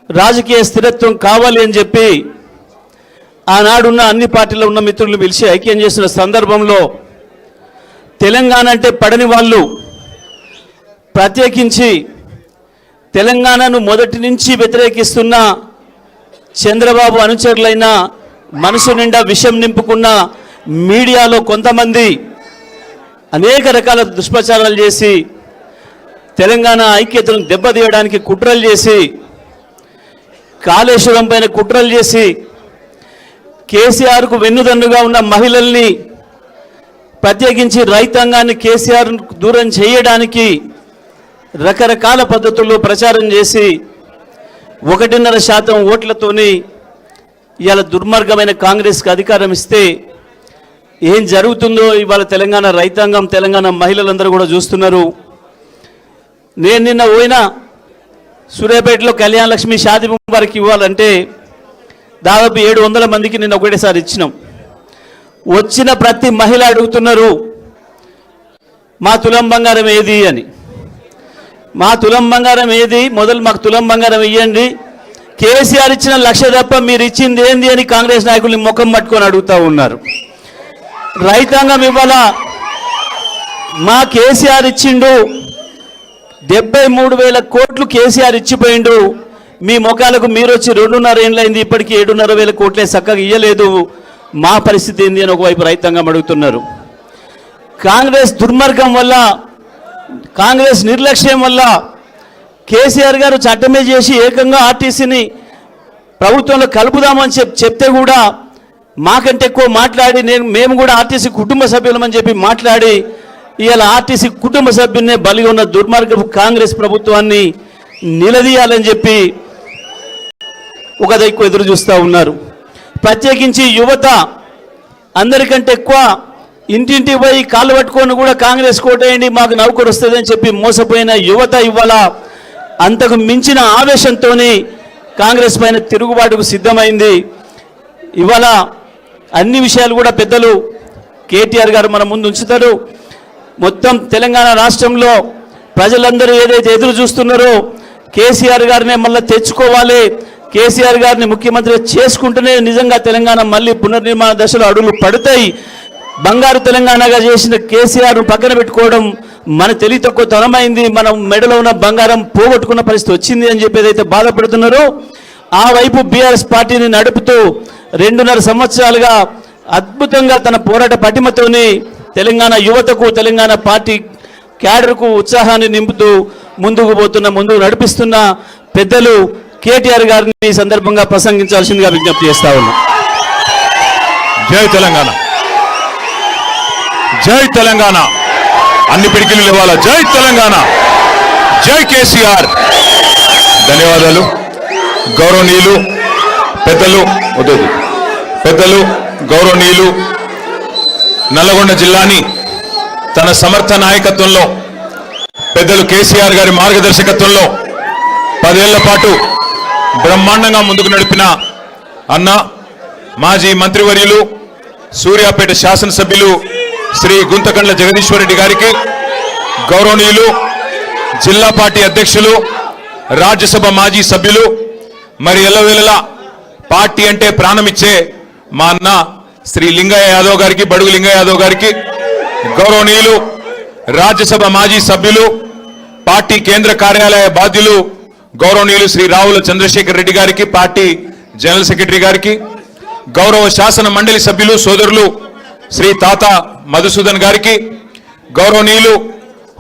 రాజకీయ స్థిరత్వం కావాలి అని చెప్పి ఆనాడున్న అన్ని పార్టీలో ఉన్న మిత్రులు పిలిచి ఐక్యం చేసిన సందర్భంలో తెలంగాణ అంటే పడని వాళ్ళు ప్రత్యేకించి తెలంగాణను మొదటి నుంచి వ్యతిరేకిస్తున్న చంద్రబాబు అనుచరులైన మనసు నిండా విషం నింపుకున్న మీడియాలో కొంతమంది అనేక రకాల దుష్ప్రచారాలు చేసి తెలంగాణ ఐక్యతను దెబ్బతీయడానికి కుట్రలు చేసి కాళేశ్వరం పైన కుట్రలు చేసి కేసీఆర్కు వెన్నుదన్నుగా ఉన్న మహిళల్ని ప్రత్యేకించి రైతాంగాన్ని కేసీఆర్ దూరం చేయడానికి రకరకాల పద్ధతుల్లో ప్రచారం చేసి 1.5% ఓట్లతోని ఇవాళ దుర్మార్గమైన కాంగ్రెస్కి అధికారం ఇస్తే ఏం జరుగుతుందో ఇవాళ తెలంగాణ రైతాంగం తెలంగాణ మహిళలందరూ కూడా చూస్తున్నారు. నేను నిన్న పోయినా సూర్యాపేటలో కళ్యాణ లక్ష్మి షాదీ ముబారక్ ఇవ్వాలంటే దాదాపు 700 మందికి నిన్న ఒకటేసారి ఇచ్చినాం. వచ్చిన ప్రతి మహిళ అడుగుతున్నారు మా తులం బంగారం ఏది అని. మా తులం బంగారం ఏది, మొదలు మాకు తులం బంగారం ఇవ్వండి, కేసీఆర్ ఇచ్చిన 1,00,000 తప్ప మీరు ఇచ్చింది ఏంది అని కాంగ్రెస్ నాయకుల్ని ముఖం పట్టుకొని అడుగుతూ ఉన్నారు. రైతాంగం ఇవాళ మా కేసీఆర్ ఇచ్చిండు 73,000 కోట్లు కేసీఆర్ ఇచ్చిపోయిండు, మీ ముఖాలకు మీరు వచ్చి 2.5 ఏళ్ళైంది ఇప్పటికీ 7,500 కోట్లే చక్కగా ఇయ్యలేదు, మా పరిస్థితి ఏంది అని ఒకవైపు రైతాంగం అడుగుతున్నారు. కాంగ్రెస్ దుర్మార్గం వల్ల కాంగ్రెస్ నిర్లక్ష్యం వల్ల కేసీఆర్ గారు చట్టమే చేసి ఏకంగా ఆర్టీసీని ప్రభుత్వంలో కలుపుదామని చెప్తే కూడా మాకంటే ఎక్కువ మాట్లాడి మేము కూడా ఆర్టీసీ కుటుంబ సభ్యులమని చెప్పి మాట్లాడి ఇవాళ ఆర్టీసీ కుటుంబ సభ్యున్నే బలిగా ఉన్న దుర్మార్గపు కాంగ్రెస్ ప్రభుత్వాన్ని నిలదీయాలని చెప్పి ఒక దిక్కు ఎదురు చూస్తూ ఉన్నారు. ప్రత్యేకించి యువత అందరికంటే ఎక్కువ ఇంటింటికి పోయి కాళ్ళు పట్టుకొని కూడా కాంగ్రెస్ కోటేయండి మాకు నౌకరు వస్తుంది అని చెప్పి మోసపోయిన యువత ఇవాళ అంతకు మించిన ఆవేశంతో కాంగ్రెస్ పైన తిరుగుబాటుకు సిద్ధమైంది. ఇవాళ అన్ని విషయాలు కూడా పెద్దలు కేటీఆర్ గారు మన ముందు ఉంచుతారు. మొత్తం తెలంగాణ రాష్ట్రంలో ప్రజలందరూ ఏదైతే ఎదురు చూస్తున్నారో కేసీఆర్ గారినే మళ్ళీ తెచ్చుకోవాలి, కేసీఆర్ గారిని ముఖ్యమంత్రి చేసుకుంటేనే నిజంగా తెలంగాణ మళ్ళీ పునర్నిర్మాణ దశలో అడుగులు పడతాయి. బంగారు తెలంగాణగా చేసిన కేసీఆర్ను పక్కన పెట్టుకోవడం మన తెలివి తక్కువ తనమైంది, మనం మెడలో ఉన్న బంగారం పోగొట్టుకున్న పరిస్థితి వచ్చింది అని చెప్పి ఏదైతే బాధపడుతున్నారో ఆ వైపు బీఆర్ఎస్ పార్టీని నడుపుతూ 2.5 సంవత్సరాలుగా అద్భుతంగా తన పోరాట పటిమతోని తెలంగాణ యువతకు తెలంగాణ పార్టీ క్యాడర్కు ఉత్సాహాన్ని నింపుతూ ముందుకు నడిపిస్తున్న పెద్దలు కేటీఆర్ గారిని ఈ సందర్భంగా ప్రసంగించాల్సిందిగా విజ్ఞప్తి చేస్తా ఉన్నాం. జై తెలంగాణ, జై తెలంగాణ. అన్ని పిడికిలు ఇవ్వాలా. జై తెలంగాణ, జై కేసీఆర్. ధన్యవాదాలు. గౌరవనీయులు పెద్దలు గౌరవనీయులు నల్లగొండ జిల్లాని తన సమర్థ నాయకత్వంలో పెద్దలు కేసీఆర్ గారి మార్గదర్శకత్వంలో 10 ఏళ్ల పాటు బ్రహ్మాండంగా ముందుకు నడిపిన అన్న మాజీ మంత్రివర్యులు సూర్యాపేట శాసనసభ్యులు శ్రీ గుంతకండ్ల జగదీశ్వర్ రెడ్డి గారికి, గౌరవనీయులు జిల్లా పార్టీ అధ్యక్షులు రాజ్యసభ మాజీ సభ్యులు మరి ఎల్లవేళలా పార్టీ అంటే ప్రాణమిచ్చే మా అన్న శ్రీ లింగయ్య యాదవ్ గారికి, బడుగు లింగయ్య యాదవ్ గారికి, గౌరవనీయులు రాజ్యసభ మాజీ సభ్యులు పార్టీ కేంద్ర కార్యాలయ బాధ్యులు గౌరవనీయులు శ్రీ రావుల చంద్రశేఖర్ రెడ్డి గారికి, పార్టీ జనరల్ సెక్రటరీ గారికి, గౌరవ శాసన మండలి సభ్యులు సోదరులు శ్రీ తాత మధుసూదన్ గారికి, గౌరవనీయులు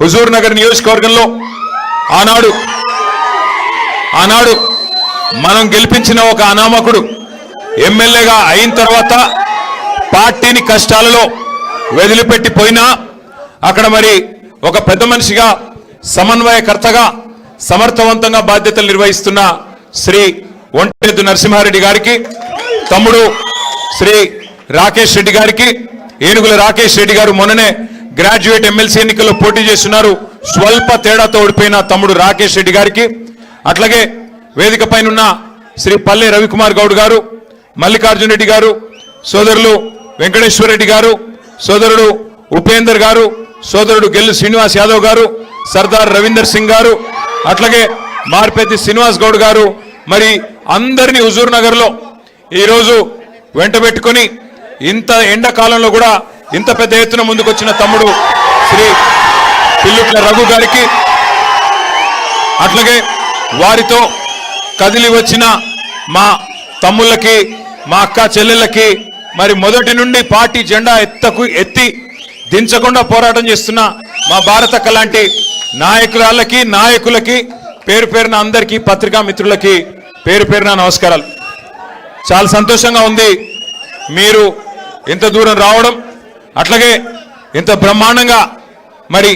హుజూర్ నగర్ నియోజకవర్గంలో ఆనాడు మనం గెలిపించిన ఒక అనామకుడు ఎమ్మెల్యేగా అయిన తర్వాత పార్టీని కష్టాలలో వదిలిపెట్టి పోయినా అక్కడ మరి ఒక పెద్ద మనిషిగా సమన్వయకర్తగా సమర్థవంతంగా బాధ్యతలు నిర్వహిస్తున్న శ్రీ ఒంటెద్దు నరసింహారెడ్డి గారికి, తమ్ముడు శ్రీ రాకేష్ రెడ్డి గారికి, ఏనుగుల రాకేష్ రెడ్డి గారు మొన్ననే గ్రాడ్యుయేట్ ఎమ్మెల్సీ ఎన్నికల్లో పోటీ చేస్తున్నారు, స్వల్ప తేడాతో ఓడిపోయిన తమ్ముడు రాకేష్ రెడ్డి గారికి, అట్లాగే వేదిక పైన శ్రీ పల్లె రవికుమార్ గౌడ్ గారు, మల్లికార్జున రెడ్డి గారు, సోదరులు వెంకటేశ్వర రెడ్డి గారు, సోదరుడు ఉపేందర్ గారు, సోదరుడు గెల్లు శ్రీనివాస్ యాదవ్ గారు, సర్దార్ రవీందర్ సింగ్ గారు, అట్లాగే మార్పెద్ది శ్రీనివాస్ గౌడ్ గారు, మరి అందరినీ హుజూర్ నగర్ లో ఈరోజు వెంట పెట్టుకుని ఇంత ఎండాకాలంలో కూడా ఇంత పెద్ద ఎత్తున ముందుకొచ్చిన తమ్ముడు శ్రీ పిల్లుట్ల రఘు గారికి, అట్లాగే వారితో కదిలి వచ్చిన మా తమ్ముళ్ళకి, మా అక్క చెల్లెళ్ళకి, మరి మొదటి నుండి పార్టీ జెండా ఎత్తి దించకుండా పోరాటం చేస్తున్న మా భారతక్క లాంటి నాయకులకి పేరు పేరున అందరికీ, పత్రికా మిత్రులకి పేరు పేరున నమస్కారాలు. చాలా సంతోషంగా ఉంది మీరు ఇంత దూరం రావడం, అట్లాగే ఇంత బ్రహ్మాండంగా మరి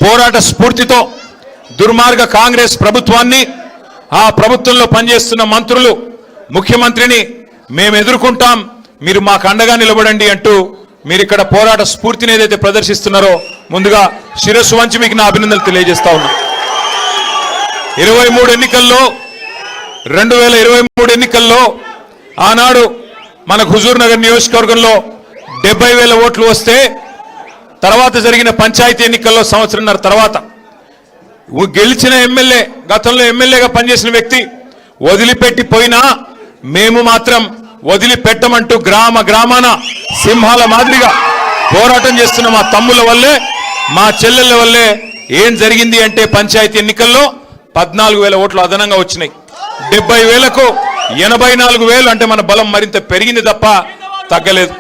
పోరాట స్ఫూర్తితో దుర్మార్గ కాంగ్రెస్ ప్రభుత్వాన్ని, ఆ ప్రభుత్వంలో పనిచేస్తున్న మంత్రులు, ముఖ్యమంత్రిని మేము ఎదుర్కొంటాం, మీరు మాకు అండగా నిలబడండి అంటూ మీరు ఇక్కడ పోరాట స్ఫూర్తిని ఏదైతే ప్రదర్శిస్తున్నారో ముందుగా శిరస్సు వంచి మీకు నా అభినందనలు తెలియజేస్తా ఉన్నా. 2023 ఎన్నికల్లో ఆనాడు మనకు హుజూర్ నగర్ నియోజకవర్గంలో 70,000 ఓట్లు వస్తే తర్వాత జరిగిన పంచాయతీ ఎన్నికల్లో సంవత్సరంన్నర తర్వాత గెలిచిన ఎమ్మెల్యే, గతంలో ఎమ్మెల్యేగా పనిచేసిన వ్యక్తి వదిలిపెట్టి పోయినా మేము మాత్రం వదిలిపెట్టమంటూ గ్రామాన సింహాల మాదిరిగా పోరాటం చేస్తున్న మా తమ్ముల వల్లే, మా చెల్లెళ్ళ వల్లే ఏం జరిగింది అంటే పంచాయతీ ఎన్నికల్లో 14,000 ఓట్లు అదనంగా వచ్చినాయి. 70,000కు 84,000 అంటే మన బలం మరింత పెరిగింది తప్ప తగ్గలేదు.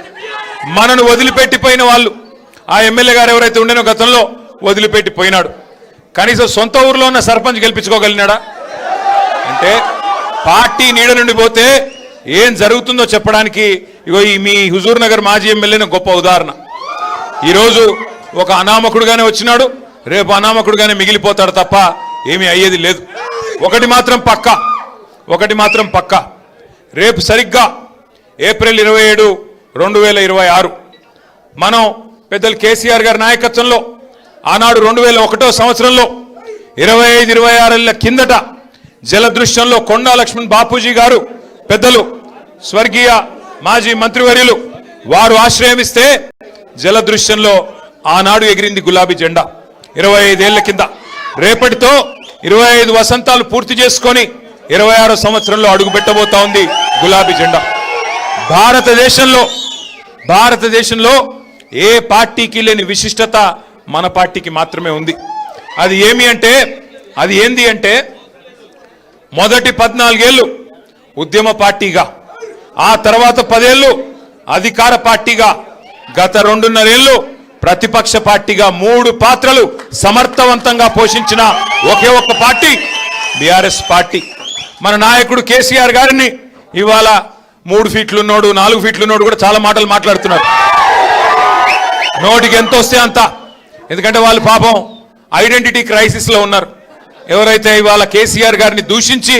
మనను వదిలిపెట్టిపోయిన వాళ్ళు, ఆ ఎమ్మెల్యే గారు ఎవరైతే ఉండేనో గతంలో వదిలిపెట్టిపోయినాడు, కనీసం సొంత ఊర్లో ఉన్న సర్పంచ్ గెలిపించుకోగలిగినాడా? అంటే పార్టీ నీడ నుండి పోతే ఏం జరుగుతుందో చెప్పడానికి ఇగో ఈ మీ హుజూర్ నగర్ మాజీ ఎమ్మెల్యేని గొప్ప ఉదాహరణ. ఈరోజు ఒక అనామకుడుగానే వచ్చినాడు, రేపు అనామకుడుగానే మిగిలిపోతాడు తప్ప ఏమీ అయ్యేది లేదు. ఒకటి మాత్రం పక్కా, రేపు సరిగ్గా ఏప్రిల్ 27, 2026 మనం పెద్దలు కేసీఆర్ గారి నాయకత్వంలో ఆనాడు 2001 సంవత్సరంలో 25-26 ఏళ్ల కిందట జలదృశ్యంలో కొండా లక్ష్మణ్ బాపూజీ గారు, పెద్దలు స్వర్గీయ మాజీ మంత్రివర్యులు వారు ఆశ్రయమిస్తే జలదృశ్యంలో ఆనాడు ఎగిరింది గులాబీ జెండా. 25 ఏళ్ల కింద రేపటితో 25 వసంతాలు పూర్తి చేసుకొని 26వ సంవత్సరంలో అడుగు పెట్టబోతా ఉంది గులాబీ జెండా. భారతదేశంలో ఏ పార్టీకి లేని విశిష్టత మన పార్టీకి మాత్రమే ఉంది. అది ఏంది అంటే మొదటి 14 ఏళ్ళు ఉద్యమ పార్టీగా, ఆ తర్వాత 10 ఏళ్ళు అధికార పార్టీగా, గత 2.5 ఏళ్ళు ప్రతిపక్ష పార్టీగా 3 పాత్రలు సమర్థవంతంగా పోషించిన ఒకే ఒక్క పార్టీ బీఆర్ఎస్ పార్టీ. మన నాయకుడు కేసీఆర్ గారిని ఇవాళ 3 ఫీట్లు ఉన్నోడు 4 ఫీట్లు ఉన్నోడు కూడా చాలా మాటలు మాట్లాడుతున్నారు. నోటికి ఎంత వస్తే అంత. ఎందుకంటే వాళ్ళు పాపం ఐడెంటిటీ క్రైసిస్లో ఉన్నారు. ఎవరైతే ఇవాళ కేసీఆర్ గారిని దూషించి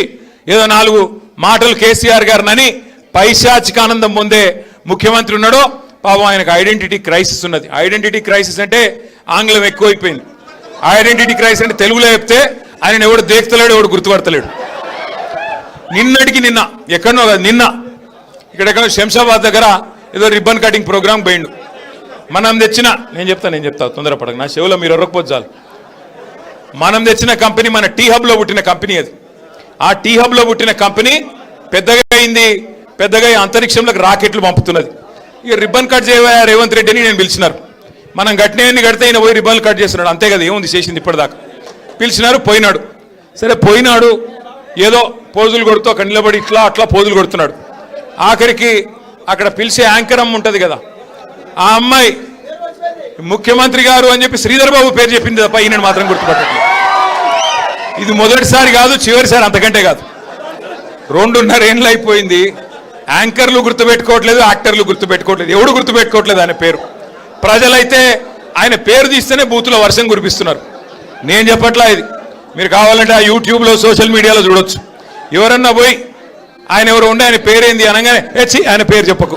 ఏదో 4 మాటలు కేసీఆర్ గారిని పైశాచికానందం పొందే ముఖ్యమంత్రి ఉన్నాడో పాపం ఆయనకు ఐడెంటిటీ క్రైసిస్ ఉన్నది. ఐడెంటిటీ క్రైసిస్ అంటే ఆంగ్లం ఎక్కువైపోయింది. ఐడెంటిటీ క్రైసిస్ అంటే తెలుగులో చెప్తే ఆయన ఎవడు దేక్తలేడు, ఎవడు గుర్తుపడతలేడు. నిన్నటికి నిన్న ఎక్కడనో కాదు, నిన్న ఇక్కడెక్కడో శంషాబాద్ దగ్గర ఏదో రిబ్బన్ కటింగ్ ప్రోగ్రామ్ పోయిండు. మనం తెచ్చిన నేను చెప్తా తొందరపడక, నా చెవులో మీరు ఎర్రకపోతే చాలు. మనం తెచ్చిన కంపెనీ మన టీ హబ్లో పుట్టిన కంపెనీ అది. ఆ టీ హబ్లో పుట్టిన కంపెనీ పెద్దగా అయింది, పెద్దగా అంతరిక్షంలోకి రాకెట్లు పంపుతున్నది. ఇక రిబ్బన్ కట్ చేయవా రేవంత్ రెడ్డి అని నేను పిలిచినారు. మనం గట్టినవన్నీ కడితే ఆయన పోయి రిబ్బన్లు కట్ చేస్తున్నాడు, అంతే కదా, ఏముంది చేసింది ఇప్పటిదాకా. పిలిచినారు, పోయినాడు. సరే పోయినాడు, ఏదో పోజులు కొడుతూ అక్కడ నిలబడి ఇట్లా అట్లా పోజులు కొడుతున్నాడు. ఆఖరికి అక్కడ పిలిచే యాంకర్ అమ్మ ఉంటుంది కదా, ఆ అమ్మాయి ముఖ్యమంత్రి గారు అని చెప్పి శ్రీధర్ బాబు పేరు చెప్పింది తప్ప ఈయన మాత్రం గుర్తుపట్టట్లేదు. ఇది మొదటిసారి కాదు, చివరిసారి అంతకంటే కాదు. 2.5 ఏళ్ళు అయిపోయింది. యాంకర్లు గుర్తుపెట్టుకోవట్లేదు, యాక్టర్లు గుర్తుపెట్టుకోవట్లేదు, ఎవడు గుర్తుపెట్టుకోవట్లేదు ఆయన పేరు. ప్రజలైతే ఆయన పేరు తీస్తేనే బూతులో వర్షం కురిపిస్తున్నారు. నేను చెప్పట్లా ఇది, మీరు కావాలంటే ఆ యూట్యూబ్లో సోషల్ మీడియాలో చూడొచ్చు. ఎవరన్నా పోయి ఆయన ఎవరు ఉండే ఆయన పేరేంది అనగానే ఆయన పేరు చెప్పకు,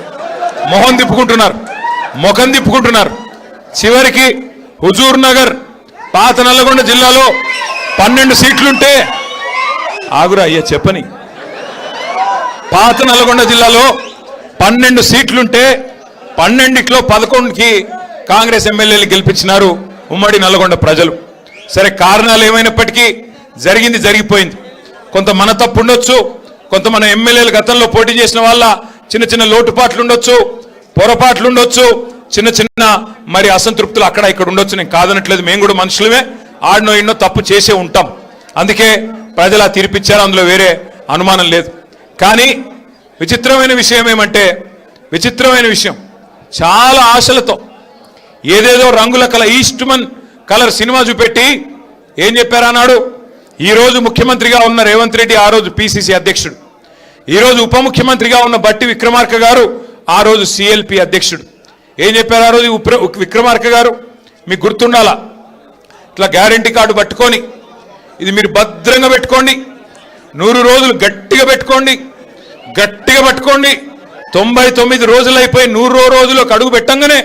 మొహం తిప్పుకుంటున్నారు. చివరికి హుజూర్ నగర్ పాత నల్లగొండ జిల్లాలో 12 సీట్లుంటే ఆగురా అయ్యా చెప్పని, పాత నల్లగొండ జిల్లాలో 12 సీట్లుంటే 12లో 11కి కాంగ్రెస్ ఎమ్మెల్యేలు గెలిపించినారు ఉమ్మడి నల్లగొండ ప్రజలు. సరే కారణాలు ఏమైనప్పటికీ జరిగింది జరిగిపోయింది. కొంత మన తప్పు ఉండొచ్చు, కొంత మన ఎమ్మెల్యేలు గతంలో పోటీ చేసిన వాళ్ళ చిన్న చిన్న లోటుపాట్లు ఉండొచ్చు, పొరపాట్లు ఉండొచ్చు, చిన్న చిన్న మరి అసంతృప్తులు అక్కడ ఇక్కడ ఉండొచ్చు. నేను కాదనట్లేదు, మేము కూడా మనుషులమే, ఆడినో ఎన్నో తప్పు చేసే ఉంటాం. అందుకే ప్రజలు ఆ తీర్పిచ్చారు, అందులో వేరే అనుమానం లేదు. కానీ విచిత్రమైన విషయం ఏమంటే, విచిత్రమైన విషయం, చాలా ఆశలతో ఏదేదో రంగుల ఈస్ట్మన్ కలర్ సినిమా చూపెట్టి ఏం చెప్పారు అన్నాడు. ఈరోజు ముఖ్యమంత్రిగా ఉన్న రేవంత్ రెడ్డి ఆ రోజు పిసిసి అధ్యక్షుడు, ఈరోజు ఉప ముఖ్యమంత్రిగా ఉన్న బట్టి విక్రమార్క గారు ఆ రోజు సిఎల్పి అధ్యక్షుడు. ఏం చెప్పారు ఆ రోజు విక్రమార్క గారు? మీకు గుర్తుండాలా, ఇట్లా గ్యారంటీ కార్డు పట్టుకొని ఇది మీరు భద్రంగా పెట్టుకోండి, 100 రోజులు గట్టిగా పట్టుకోండి. 99 రోజులు అయిపోయి 100వ రోజులకు అడుగు పెట్టంగానే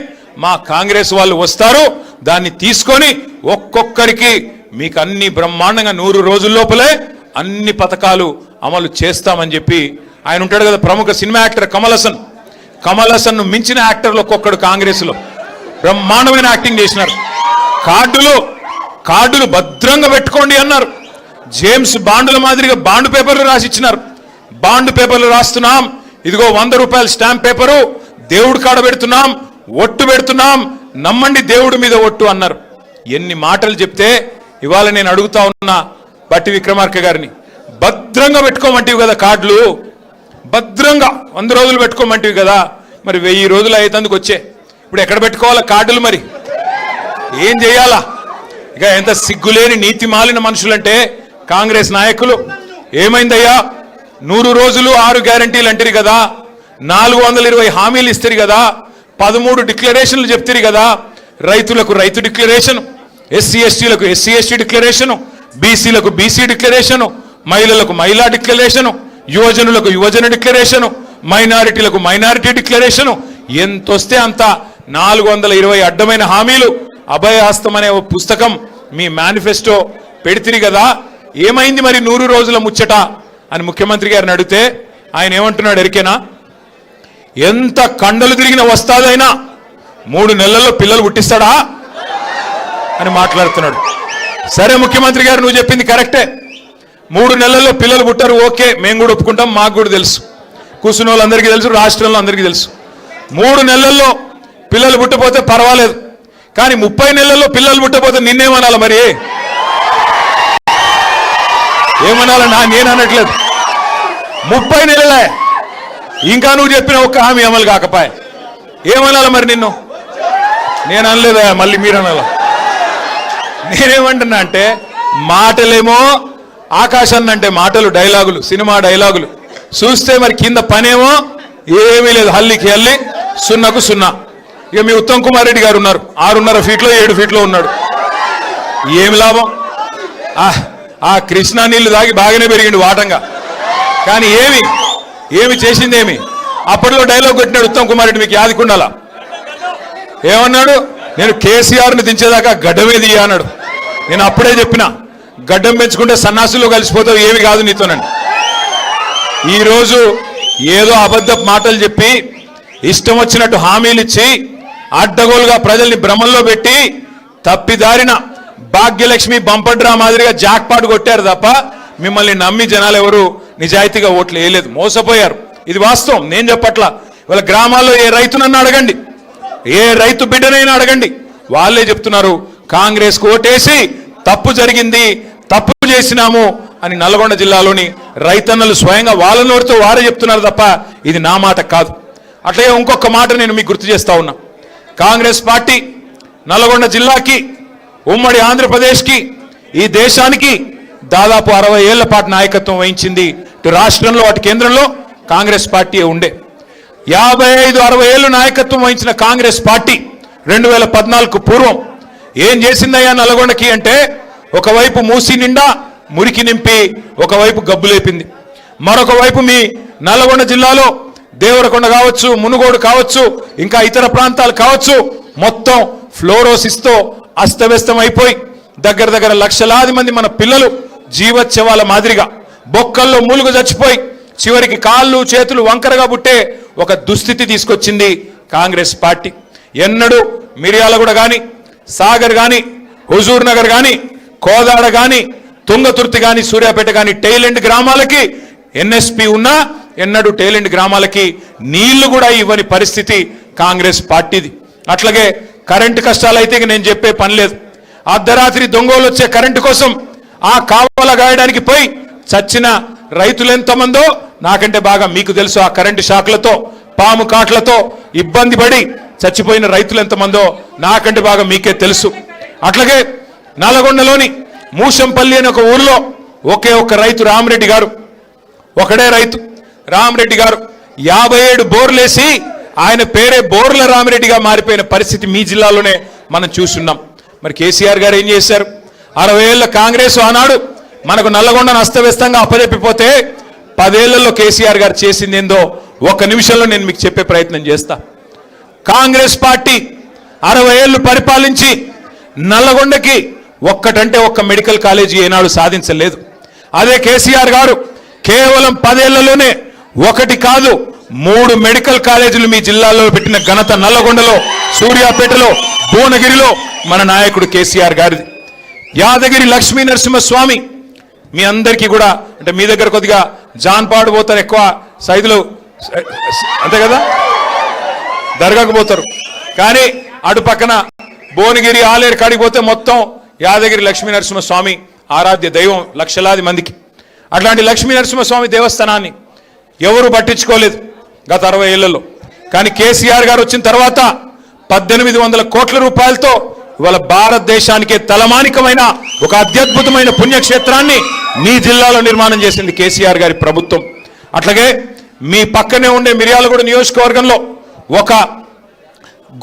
మా కాంగ్రెస్ వాళ్ళు వస్తారు, దాన్ని తీసుకొని ఒక్కొక్కరికి మీకు అన్ని బ్రహ్మాండంగా 100 రోజుల లోపలే అన్ని పథకాలు అమలు చేస్తామని చెప్పి ఆయన ఉంటాడు కదా, ప్రముఖ సినిమా యాక్టర్ కమల్ హాసన్ మించిన యాక్టర్లు ఒక్కొక్కడు కాంగ్రెస్లో బ్రహ్మాండమైన యాక్టింగ్ చేసినారు. కార్డులు భద్రంగా పెట్టుకోండి అన్నారు. జేమ్స్ బాండుల మాదిరిగా బాండ్ పేపర్లు రాసిచ్చినారు. బాండ్ పేపర్లు రాస్తున్నాం, ఇదిగో 100 రూపాయల స్టాంప్ పేపరు, దేవుడు కాడ పెడుతున్నాం, ఒట్టు పెడుతున్నాం, నమ్మండి దేవుడి మీద ఒట్టు అన్నారు. ఎన్ని మాటలు చెప్తే ఇవాళ నేను అడుగుతా ఉన్నా బట్టి విక్రమార్క గారిని, భద్రంగా పెట్టుకోమంటివి కదా కార్డులు, భద్రంగా 100 రోజులు పెట్టుకోమంటివి కదా, మరి 1000 రోజులు అయ్యేందుకు వచ్చే ఇప్పుడు ఎక్కడ పెట్టుకోవాలా కార్డులు? మరి ఏం చేయాలా? ఇక ఎంత సిగ్గులేని నీతి మాలిన మనుషులంటే కాంగ్రెస్ నాయకులు. ఏమైందయ్యా, 100 రోజులు 6 గ్యారంటీలు అంటారు కదా, 420 హామీలు ఇస్తారు కదా, 13 డిక్లరేషన్లు చెప్తారు కదా, రైతులకు రైతు డిక్లరేషన్, ఎస్సీ ఎస్టీలకు ఎస్సీ ఎస్టీ డిక్లరేషను, బీసీలకు బీసీ డిక్లరేషను, మహిళలకు మహిళా డిక్లరేషను, యువజనులకు యువజన డిక్లరేషను, మైనారిటీలకు మైనారిటీ డిక్లరేషను, ఎంతొస్తే అంత 420 అడ్డమైన హామీలు, అభయహస్తం అనే పుస్తకం మీ మేనిఫెస్టో పెడితిరి కదా, ఏమైంది మరి 100 రోజుల ముచ్చట అని ముఖ్యమంత్రి గారిని అడిగితే ఆయన ఏమంటున్నాడు ఎరికేనా? ఎంత కండలు తిరిగిన వస్తాదైనా 3 నెలల్లో పిల్లలు పుట్టిస్తాడా అని మాట్లాడుతున్నాడు. సరే ముఖ్యమంత్రి గారు నువ్వు చెప్పింది కరెక్టే, 3 నెలల్లో పిల్లలు పుట్టారు, ఓకే, మేము కూడా ఒప్పుకుంటాం, మాకు కూడా తెలుసు, కూర్చున్న వాళ్ళందరికీ తెలుసు, రాష్ట్రంలో అందరికీ తెలుసు. 3 నెలల్లో పిల్లలు పుట్టపోతే పర్వాలేదు, కానీ 30 నెలల్లో పిల్లలు పుట్టపోతే నిన్నేమనాలి? మరి ఏమనాలన్నా నేను అనట్లేదు, 30 నెలలే ఇంకా నువ్వు చెప్పిన ఒక్క హామీ అమలు కాకపాయ ఏమనాలి మరి నిన్ను? నేను అనలేదా, మళ్ళీ మీరు అనాల. నేనేమంటున్నా అంటే మాటలేమో ఆకాశాన్ని అంటే మాటలు, డైలాగులు, సినిమా డైలాగులు చూస్తే మరి కింద పనేమో ఏమీ లేదు, హల్లికి హల్లి, సున్నకు సున్నా. ఇక మీ ఉత్తమ్ కుమార్ రెడ్డి గారు ఉన్నారు, 6.5 ఫీట్లో 7 ఫీట్లో ఉన్నాడు. ఏమి లాభం? ఆ కృష్ణా నీళ్లు తాగి బాగానే పెరిగిండు వాటంగా, కానీ ఏమి చేసిందేమి? అప్పట్లో డైలాగ్ కొట్టినాడు ఉత్తమ్ కుమార్ రెడ్డి, మీకు యాదికుండాలా? ఏమన్నాడు? నేను కేసీఆర్ని దించేదాకా గడ్డమే దియ్య అన్నాడు. నేను అప్పుడే చెప్పిన, గడ్డం పెంచుకుంటే సన్నాసులు కలిసిపోతావు, ఏమి కాదు నీతోనండి. ఈరోజు ఏదో అబద్ధపు మాటలు చెప్పి ఇష్టం వచ్చినట్టు హామీలు ఇచ్చి అడ్డగోలుగా ప్రజల్ని భ్రమంలో పెట్టి తప్పిదారిన భాగ్యలక్ష్మి బంపడ్రా మాదిరిగా జాక్పాట్ కొట్టారు తప్ప మిమ్మల్ని నమ్మి జనాలు ఎవరు నిజాయితీగా ఓట్లు వేయలేదు, మోసపోయారు. ఇది వాస్తవం, నేను చెప్పట్లా. వాళ్ళ గ్రామాల్లో ఏ రైతునన్నా అడగండి, ఏ రైతు బిడ్డనైనా అడగండి, వాళ్ళే చెప్తున్నారు కాంగ్రెస్కు ఓటేసి తప్పు జరిగింది, తప్పు చేసినాము అని నల్గొండ జిల్లాలోని రైతన్నలు స్వయంగా వాళ్ళ నోటితో వారే చెప్తున్నారు తప్ప ఇది నా మాట కాదు. అట్లాగే ఇంకొక మాట నేను మీకు గుర్తు చేస్తా ఉన్నా. కాంగ్రెస్ పార్టీ నల్గొండ జిల్లాకి, ఉమ్మడి ఆంధ్రప్రదేశ్కి, ఈ దేశానికి దాదాపు 60 ఏళ్ల పాటు నాయకత్వం వహించింది. ఇటు రాష్ట్రంలో అటు కేంద్రంలో కాంగ్రెస్ పార్టీ ఉండే. 55-60 ఏళ్ళు నాయకత్వం వహించిన కాంగ్రెస్ పార్టీ 2014కు పూర్వం ఏం చేసిందయ్యా నల్గొండకి అంటే, ఒకవైపు మూసి నిండా మురికి నింపి ఒకవైపు గబ్బు లేపింది. మరొక వైపు మీ నల్గొండ జిల్లాలో దేవరకొండ కావచ్చు, మునుగోడు కావచ్చు, ఇంకా ఇతర ప్రాంతాలు కావచ్చు, మొత్తం ఫ్లోరోసిస్తో అస్తవ్యస్తం అయిపోయి దగ్గర లక్షలాది మంది మన పిల్లలు జీవోత్సవాల మాదిరిగా బొక్కల్లో మూలుగు చచ్చిపోయి చివరికి కాళ్ళు చేతులు వంకరగా పుట్టే ఒక దుస్థితి తీసుకొచ్చింది కాంగ్రెస్ పార్టీ. ఎన్నడూ మిర్యాలగూడ కానీ, సాగర్ కానీ, హుజూర్ నగర్ కానీ, కోదాడ కానీ, తుంగతుర్తి కానీ, సూర్యాపేట కానీ టైలెండ్ గ్రామాలకి ఎన్ఎస్పి ఉన్నా ఎన్నడూ టైలెండ్ గ్రామాలకి నీళ్లు కూడా ఇవ్వని పరిస్థితి కాంగ్రెస్ పార్టీది. అట్లాగే కరెంటు కష్టాలు అయితే నేను చెప్పే పని లేదు. అర్ధరాత్రి దొంగలు వచ్చే కరెంటు కోసం ఆ కావాల గాయడానికి పోయి చచ్చిన రైతులు ఎంతమందో నాకంటే బాగా మీకు తెలుసు. ఆ కరెంటు షాక్లతో, పాము కాట్లతో ఇబ్బంది పడి చచ్చిపోయిన రైతులు ఎంతమందో నాకంటే బాగా మీకే తెలుసు. అట్లాగే నల్గొండలోని మూషంపల్లి అనే ఒక ఊరిలో ఒకే ఒక్క రైతు రామరెడ్డి గారు, ఒకడే రైతు రామరెడ్డి గారు 57 బోర్లేసి ఆయన పేరే బోర్ల రామరెడ్డిగా మారిపోయిన పరిస్థితి మీ జిల్లాలోనే మనం చూస్తున్నాం. మరి కేసీఆర్ గారు ఏం చేశారు? 60 ఏళ్ల కాంగ్రెస్ ఆనాడు మనకు నల్లగొండను అస్తవ్యస్తంగా అప్పచెప్పిపోతే 10 ఏళ్లలో కేసీఆర్ గారు చేసింది ఏందో ఒక్క నిమిషంలో నేను మీకు చెప్పే ప్రయత్నం చేస్తా. కాంగ్రెస్ పార్టీ 60 ఏళ్లు పరిపాలించి నల్లగొండకి ఒక్కటంటే ఒక్క మెడికల్ కాలేజీ ఏనాడు సాధించలేదు. అదే కేసీఆర్ గారు కేవలం 10 ఏళ్లలోనే 1 కాదు 3 మెడికల్ కాలేజీలు మీ జిల్లాలో పెట్టిన ఘనత నల్లగొండలో, సూర్యాపేటలో, భువనగిరిలో మన నాయకుడు కేసీఆర్ గారిది. యాదగిరి లక్ష్మీ నరసింహస్వామి మీ అందరికీ కూడా, అంటే మీ దగ్గర కొద్దిగా జాన్పాడు పోతారు ఎక్కువ సైదులు, అంతే కదా, దర్గాకు పోతారు. కానీ అటు పక్కన భువనగిరి ఆలేరు కాడికి పోతే మొత్తం యాదగిరి లక్ష్మీ నరసింహస్వామి ఆరాధ్య దైవం లక్షలాది మందికి. అట్లాంటి లక్ష్మీ నరసింహస్వామి దేవస్థానాన్ని ఎవరు పట్టించుకోలేదు గత 60 ఏళ్లలో. కానీ కేసీఆర్ గారు వచ్చిన తర్వాత 1800 కోట్ల రూపాయలతో ఇవాళ భారతదేశానికే తలమానికమైన ఒక అత్యద్భుతమైన పుణ్యక్షేత్రాన్ని మీ జిల్లాలో నిర్మాణం చేసింది కేసీఆర్ గారి ప్రభుత్వం. అట్లాగే మీ పక్కనే ఉండే మిర్యాలగూడ నియోజకవర్గంలో ఒక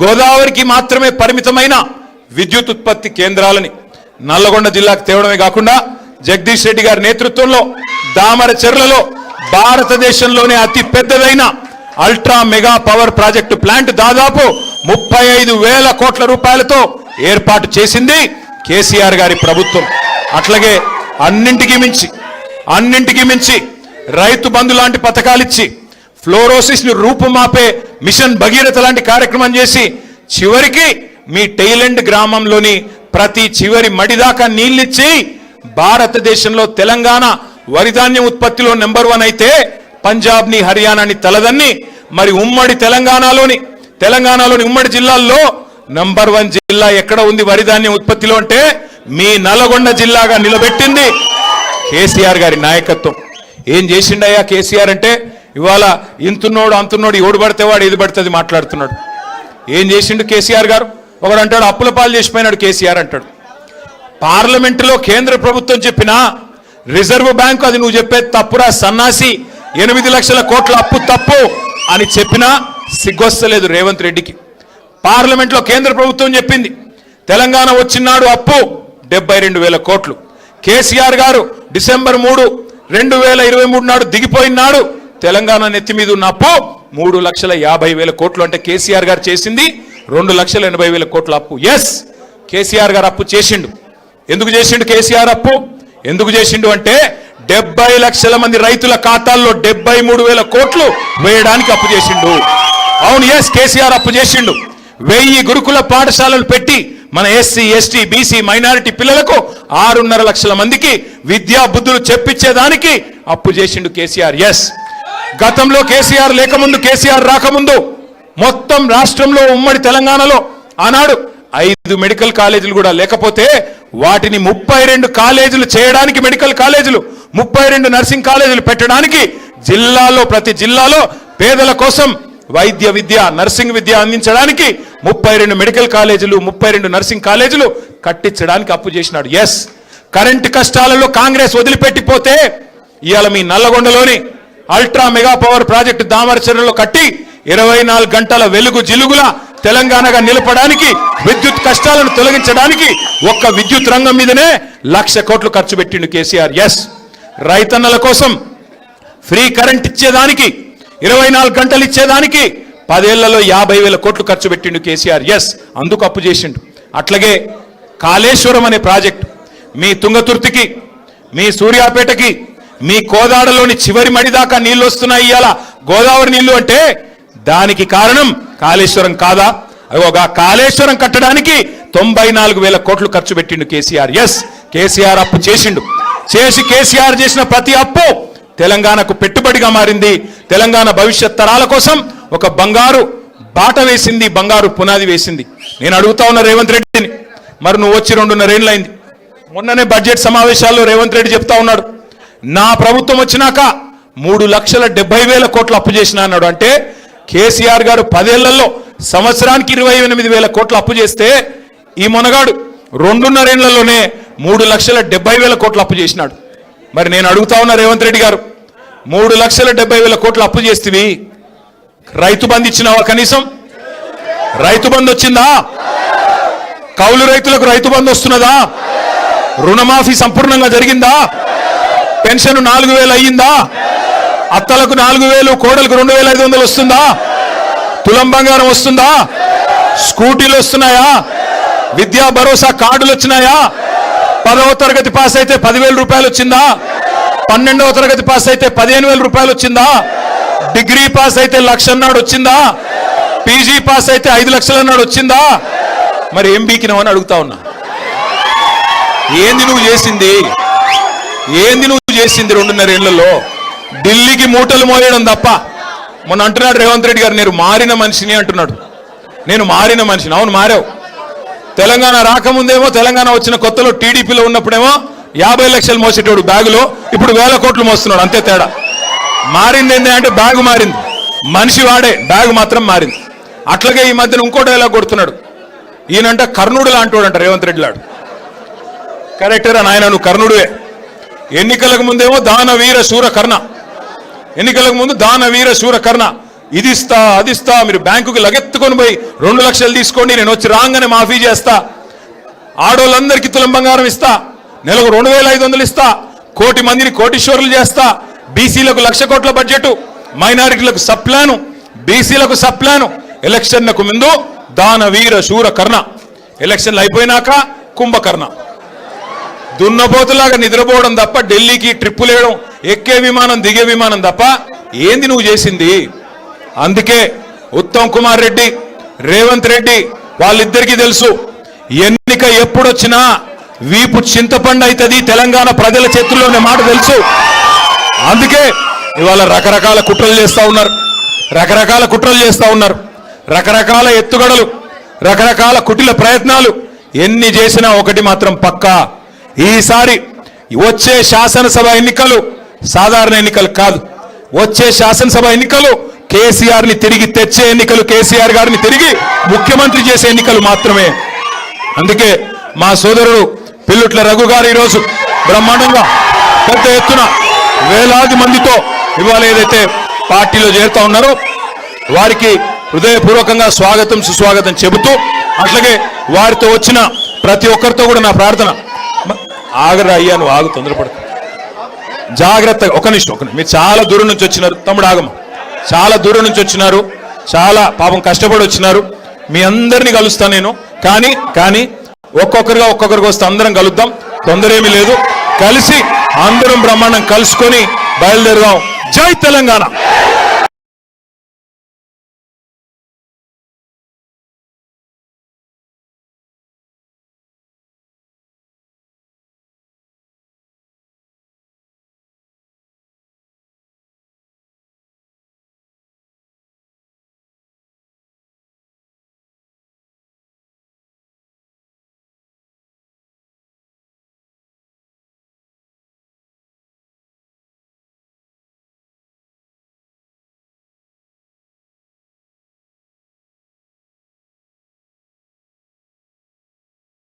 గోదావరికి మాత్రమే పరిమితమైన విద్యుత్ ఉత్పత్తి కేంద్రాలని నల్లగొండ జిల్లాకు తేవడమే కాకుండా జగదీష్ రెడ్డి గారి నేతృత్వంలో దామరచెర్లలో భారతదేశంలోనే అతి పెద్దదైన ultra mega power project plant దాదాపు 35,000 కోట్ల రూపాయలతో ఏర్పాటు చేసింది కేసీఆర్ గారి ప్రభుత్వం. అట్లాగే అన్నింటికి మించి రైతు బంధు లాంటి పథకాలిచ్చి ఫ్లోరోసిస్ ని రూపుమాపే మిషన్ భగీరథ లాంటి కార్యక్రమం చేసి చివరికి మీ టైలెండ్ గ్రామంలోని ప్రతి చివరి మడిదాకా నీళ్ళిచ్చి భారతదేశంలో తెలంగాణ వరిధాన్యం ఉత్పత్తిలో నెంబర్ 1 అయితే పంజాబ్ని, హర్యానాని తలదన్ని మరి ఉమ్మడి తెలంగాణలోని ఉమ్మడి జిల్లాల్లో నెంబర్ 1 జిల్లా ఎక్కడ ఉంది వరిధాన్యం ఉత్పత్తిలో అంటే మీ నల్గొండ జిల్లాగా నిలబెట్టింది కేసీఆర్ గారి నాయకత్వం. ఏం చేసిండయ్యా కేసీఆర్ అంటే, ఇవాళ ఇంతున్నోడు అంతున్నోడు ఎవడు పడితే వాడు ఏది పడుతుంది మాట్లాడుతున్నాడు. ఏం చేసిండు కేసీఆర్ గారు? ఒకడు అంటాడు అప్పుల పాలు చేసిపోయినాడు కేసీఆర్ అంటాడు. పార్లమెంటులో కేంద్ర ప్రభుత్వం చెప్పినా రిజర్వ్ బ్యాంకు అది నువ్వు చెప్పేది తప్పురా సన్నాసి, 8 లక్షల కోట్ల అప్పు తప్పు, అని చెప్పినా సిగ్గొస్తలేదు రేవంత్ రెడ్డికి. పార్లమెంట్లో కేంద్ర ప్రభుత్వం చెప్పింది తెలంగాణ వచ్చినాడు అప్పు 72,000 కోట్లు. కేసీఆర్ గారు డిసెంబర్ 3, 2023 నాడు దిగిపోయినాడు తెలంగాణ నెత్తి మీద ఉన్న అప్పు 3,50,000 కోట్లు. అంటే కేసీఆర్ గారు చేసింది 2,80,000 కోట్ల అప్పు. ఎస్, కేసీఆర్ గారు అప్పు చేసిండు. ఎందుకు చేసిండు కేసీఆర్ అప్పు? ఎందుకు చేసిండు అంటే 70 లక్షల మంది రైతుల ఖాతాల్లో 73,000 కోట్లు వేయడానికి అప్పు చేసిండు. అవును, ఎస్, కేసీఆర్ అప్పు చేసిండు. 1000 గురుకుల పాఠశాలలు పెట్టి మన ఎస్సీ, ఎస్టీ, బీసీ, మైనారిటీ పిల్లలకు 6.5 లక్షల మందికి విద్యా బుద్ధులు చెప్పించేదానికి అప్పు చేసిండు కేసీఆర్. ఎస్, గతంలో కేసీఆర్ లేకముందు, కేసీఆర్ రాకముందు మొత్తం రాష్ట్రంలో ఉమ్మడి తెలంగాణలో ఆనాడు 5 మెడికల్ కాలేజీలు కూడా లేకపోతే వాటిని 32 కాలేజీలు చేయడానికి, మెడికల్ కాలేజీలు 32 నర్సింగ్ కాలేజీలు పెట్టడానికి జిల్లాలో, ప్రతి జిల్లాలో పేదల కోసం వైద్య విద్య, నర్సింగ్ విద్య అందించడానికి 32 మెడికల్ కాలేజీలు, 32 నర్సింగ్ కాలేజీలు కట్టించడానికి అప్పు చేసినాడు. ఎస్, కరెంటు కష్టాలలో కాంగ్రెస్ వదిలిపెట్టిపోతే ఇవాళ మీ నల్లగొండలోని అల్ట్రా మెగా పవర్ ప్రాజెక్టు దామరచరణలో కట్టి 24 గంటల వెలుగు జిలుగుల తెలంగాణగా నిలపడానికి, విద్యుత్ కష్టాలను తొలగించడానికి ఒక్క విద్యుత్ రంగం మీదనే 1,00,000 కోట్లు ఖర్చు పెట్టిండు కేసీఆర్. ఎస్, రైతన్నల కోసం ఫ్రీ కరెంట్ ఇచ్చేదానికి, 24 గంటలు ఇచ్చేదానికి 10 ఏళ్లలో 50,000 కోట్లు ఖర్చు పెట్టిండు కేసీఆర్. ఎస్, అందుకు అప్పు చేసిండు. అట్లాగే కాళేశ్వరం అనే ప్రాజెక్టు మీ తుంగతుర్తికి, మీ సూర్యాపేటకి, మీ కోదాడలోని చివరి మడిదాకా నీళ్లు వస్తున్నాయి ఇవాళ గోదావరి నీళ్లు అంటే దానికి కారణం కాళేశ్వరం కాదా? అగోగా కాళేశ్వరం కట్టడానికి 94,000 కోట్లు ఖర్చు పెట్టిండు కేసీఆర్. ఎస్, కేసీఆర్ అప్పు చేసిండు. కేసీఆర్ చేసిన ప్రతి అప్పు తెలంగాణకు పెట్టుబడిగా మారింది. తెలంగాణ భవిష్యత్ తరాల కోసం ఒక బంగారు బాట వేసింది, బంగారు పునాది వేసింది. నేను అడుగుతా ఉన్న రేవంత్ రెడ్డిని, మరి నువ్వు వచ్చి 2.5 ఏళ్ళైంది. మొన్ననే బడ్జెట్ సమావేశాల్లో రేవంత్ రెడ్డి చెప్తా ఉన్నాడు, నా ప్రభుత్వం వచ్చినాక 3,70,000 కోట్లు అప్పు చేసిన అన్నాడు. అంటే కేసీఆర్ గారు 10 ఏళ్లలో సంవత్సరానికి 28,000 కోట్లు అప్పు చేస్తే ఈ మొనగాడు 2.5 ఏళ్లలోనే 3,70,000 కోట్లు అప్పు చేసినాడు. మరి నేను అడుగుతా ఉన్నా రేవంత్ రెడ్డి గారు, 3,70,000 కోట్లు అప్పు చేస్తేవి రైతు బంధు ఇచ్చినావా? కనీసం రైతు బంధు వచ్చిందా? కౌలు రైతులకు రైతు బంధు వస్తున్నదా? రుణమాఫీ సంపూర్ణంగా జరిగిందా? పెన్షన్ 4,000 అయ్యిందా? అత్తలకు 4,000, కోడలకు 2,500 వస్తుందా? తులం బంగారం వస్తుందా? స్కూటీలు వస్తున్నాయా? విద్యా భరోసా కార్డులు వచ్చినాయా? 10వ తరగతి పాస్ అయితే 10,000 రూపాయలు వచ్చిందా? 12వ తరగతి పాస్ అయితే 15,000 రూపాయలు వచ్చిందా? డిగ్రీ పాస్ అయితే 1,00,000 అన్నాడు వచ్చిందా? పీజీ పాస్ అయితే 5 లక్షలు అన్నాడు వచ్చిందా? మరి ఏం బీకినావని అడుగుతా ఉన్నా. ఏంది నువ్వు చేసింది? ఏంది నువ్వు చేసింది 2.5 ఏళ్లలో? ఢిల్లీకి మూటలు మోయడం తప్ప. మొన్న అంటున్నాడు రేవంత్ రెడ్డి గారు, నేను మారిన మనిషిని అంటున్నాడు. నేను మారిన మనిషిని. అవును, మారావు. తెలంగాణ రాకముందేమో, తెలంగాణ వచ్చిన కొత్తలో టీడీపీలో ఉన్నప్పుడేమో 50 లక్షలు మోసేటోడు బ్యాగులో, ఇప్పుడు 1,000 కోట్లు మోస్తున్నాడు. అంతే తేడా. మారింది ఏంటి అంటే బ్యాగు మారింది, మనిషి వాడే, బ్యాగు మాత్రం మారింది. అట్లాగే ఈ మధ్యన ఇంకో డైలాగ్ కొడుతున్నాడు. ఈయనంట కర్ణుడు లాంటోడంట రేవంత్ రెడ్డి లాడు. కరెక్టరా నాయన, నువ్వు కర్ణుడువే. ఎన్నికలకు ముందేమో దానవీర శూర కర్ణ, ఎన్నికలకు ముందు దానవీర శూర కర్ణ, ఇది ఇస్తా అది ఇస్తా, మీరు బ్యాంకుకి లగెత్తుకొని పోయి 2 లక్షలు తీసుకోండి, నేను వచ్చి రాగానే మాఫీ చేస్తా, ఆడోళ్ళందరికీ తులం బంగారం ఇస్తా, నెలకు 2,500 ఇస్తా, 1,00,000 మందిని కోటీశ్వరులు చేస్తా, బీసీలకు 1,00,000 కోట్ల బడ్జెట్, మైనారిటీలకు సప్లాను, బీసీలకు సప్లాను. ఎలక్షన్లకు ముందు దానవీర శూర కర్ణ, ఎలక్షన్లు అయిపోయినాక కుంభకర్ణ. దున్నపోతులాగా నిద్రపోవడం తప్ప, ఢిల్లీకి ట్రిప్పులు వేయడం, ఎక్కే విమానం దిగే విమానం తప్ప ఏంది నువ్వు చేసింది? అందుకే ఉత్తమ్ కుమార్ రెడ్డి, రేవంత్ రెడ్డి వాళ్ళిద్దరికీ తెలుసు, ఎన్నిక ఎప్పుడొచ్చినా వీపు చింతపండు అవుతుంది తెలంగాణ ప్రజల చేతుల్లోనే మాట తెలుసు. అందుకే ఇవాళ రకరకాల కుట్రలు చేస్తూ ఉన్నారు, రకరకాల కుట్రలు చేస్తూ ఉన్నారు, రకరకాల ఎత్తుగడలు, రకరకాల కుటిల ప్రయత్నాలు. ఎన్ని చేసినా ఒకటి మాత్రం పక్కా, ఈసారి వచ్చే శాసనసభ ఎన్నికలు సాధారణ ఎన్నికలు కాదు. వచ్చే శాసనసభ ఎన్నికలు కేసీఆర్ ని తిరిగి తెచ్చే ఎన్నికలు, కేసీఆర్ గారిని తిరిగి ముఖ్యమంత్రి చేసే ఎన్నికలు మాత్రమే. అందుకే మా సోదరుడు పిల్లుట్ల రఘు గారు ఈరోజు బ్రహ్మాండంగా పెద్ద ఎత్తున వేలాది మందితో ఇవాళ ఏదైతే పార్టీలో చేరుతా ఉన్నారో వారికి హృదయపూర్వకంగా స్వాగతం సుస్వాగతం చెబుతూ అట్లాగే వారితో వచ్చిన ప్రతి ఒక్కరితో కూడా నా ప్రార్థన ఆగరా అయ్యా నువ్వు ఆగు తొందరపడు జాగ్రత్తగా ఒక నిమిషం మీరు చాలా దూరం నుంచి వచ్చినారు తమ్ముడు ఆగమ చాలా దూరం నుంచి వచ్చినారు చాలా పాపం కష్టపడి వచ్చినారు మీ అందరినీ కలుస్తాను నేను కానీ ఒక్కొక్కరికి వస్తే అందరం కలుద్దాం తొందర ఏమీ లేదు కలిసి అందరం బ్రహ్మాండం కలుసుకొని బయలుదేరుదాం జై తెలంగాణ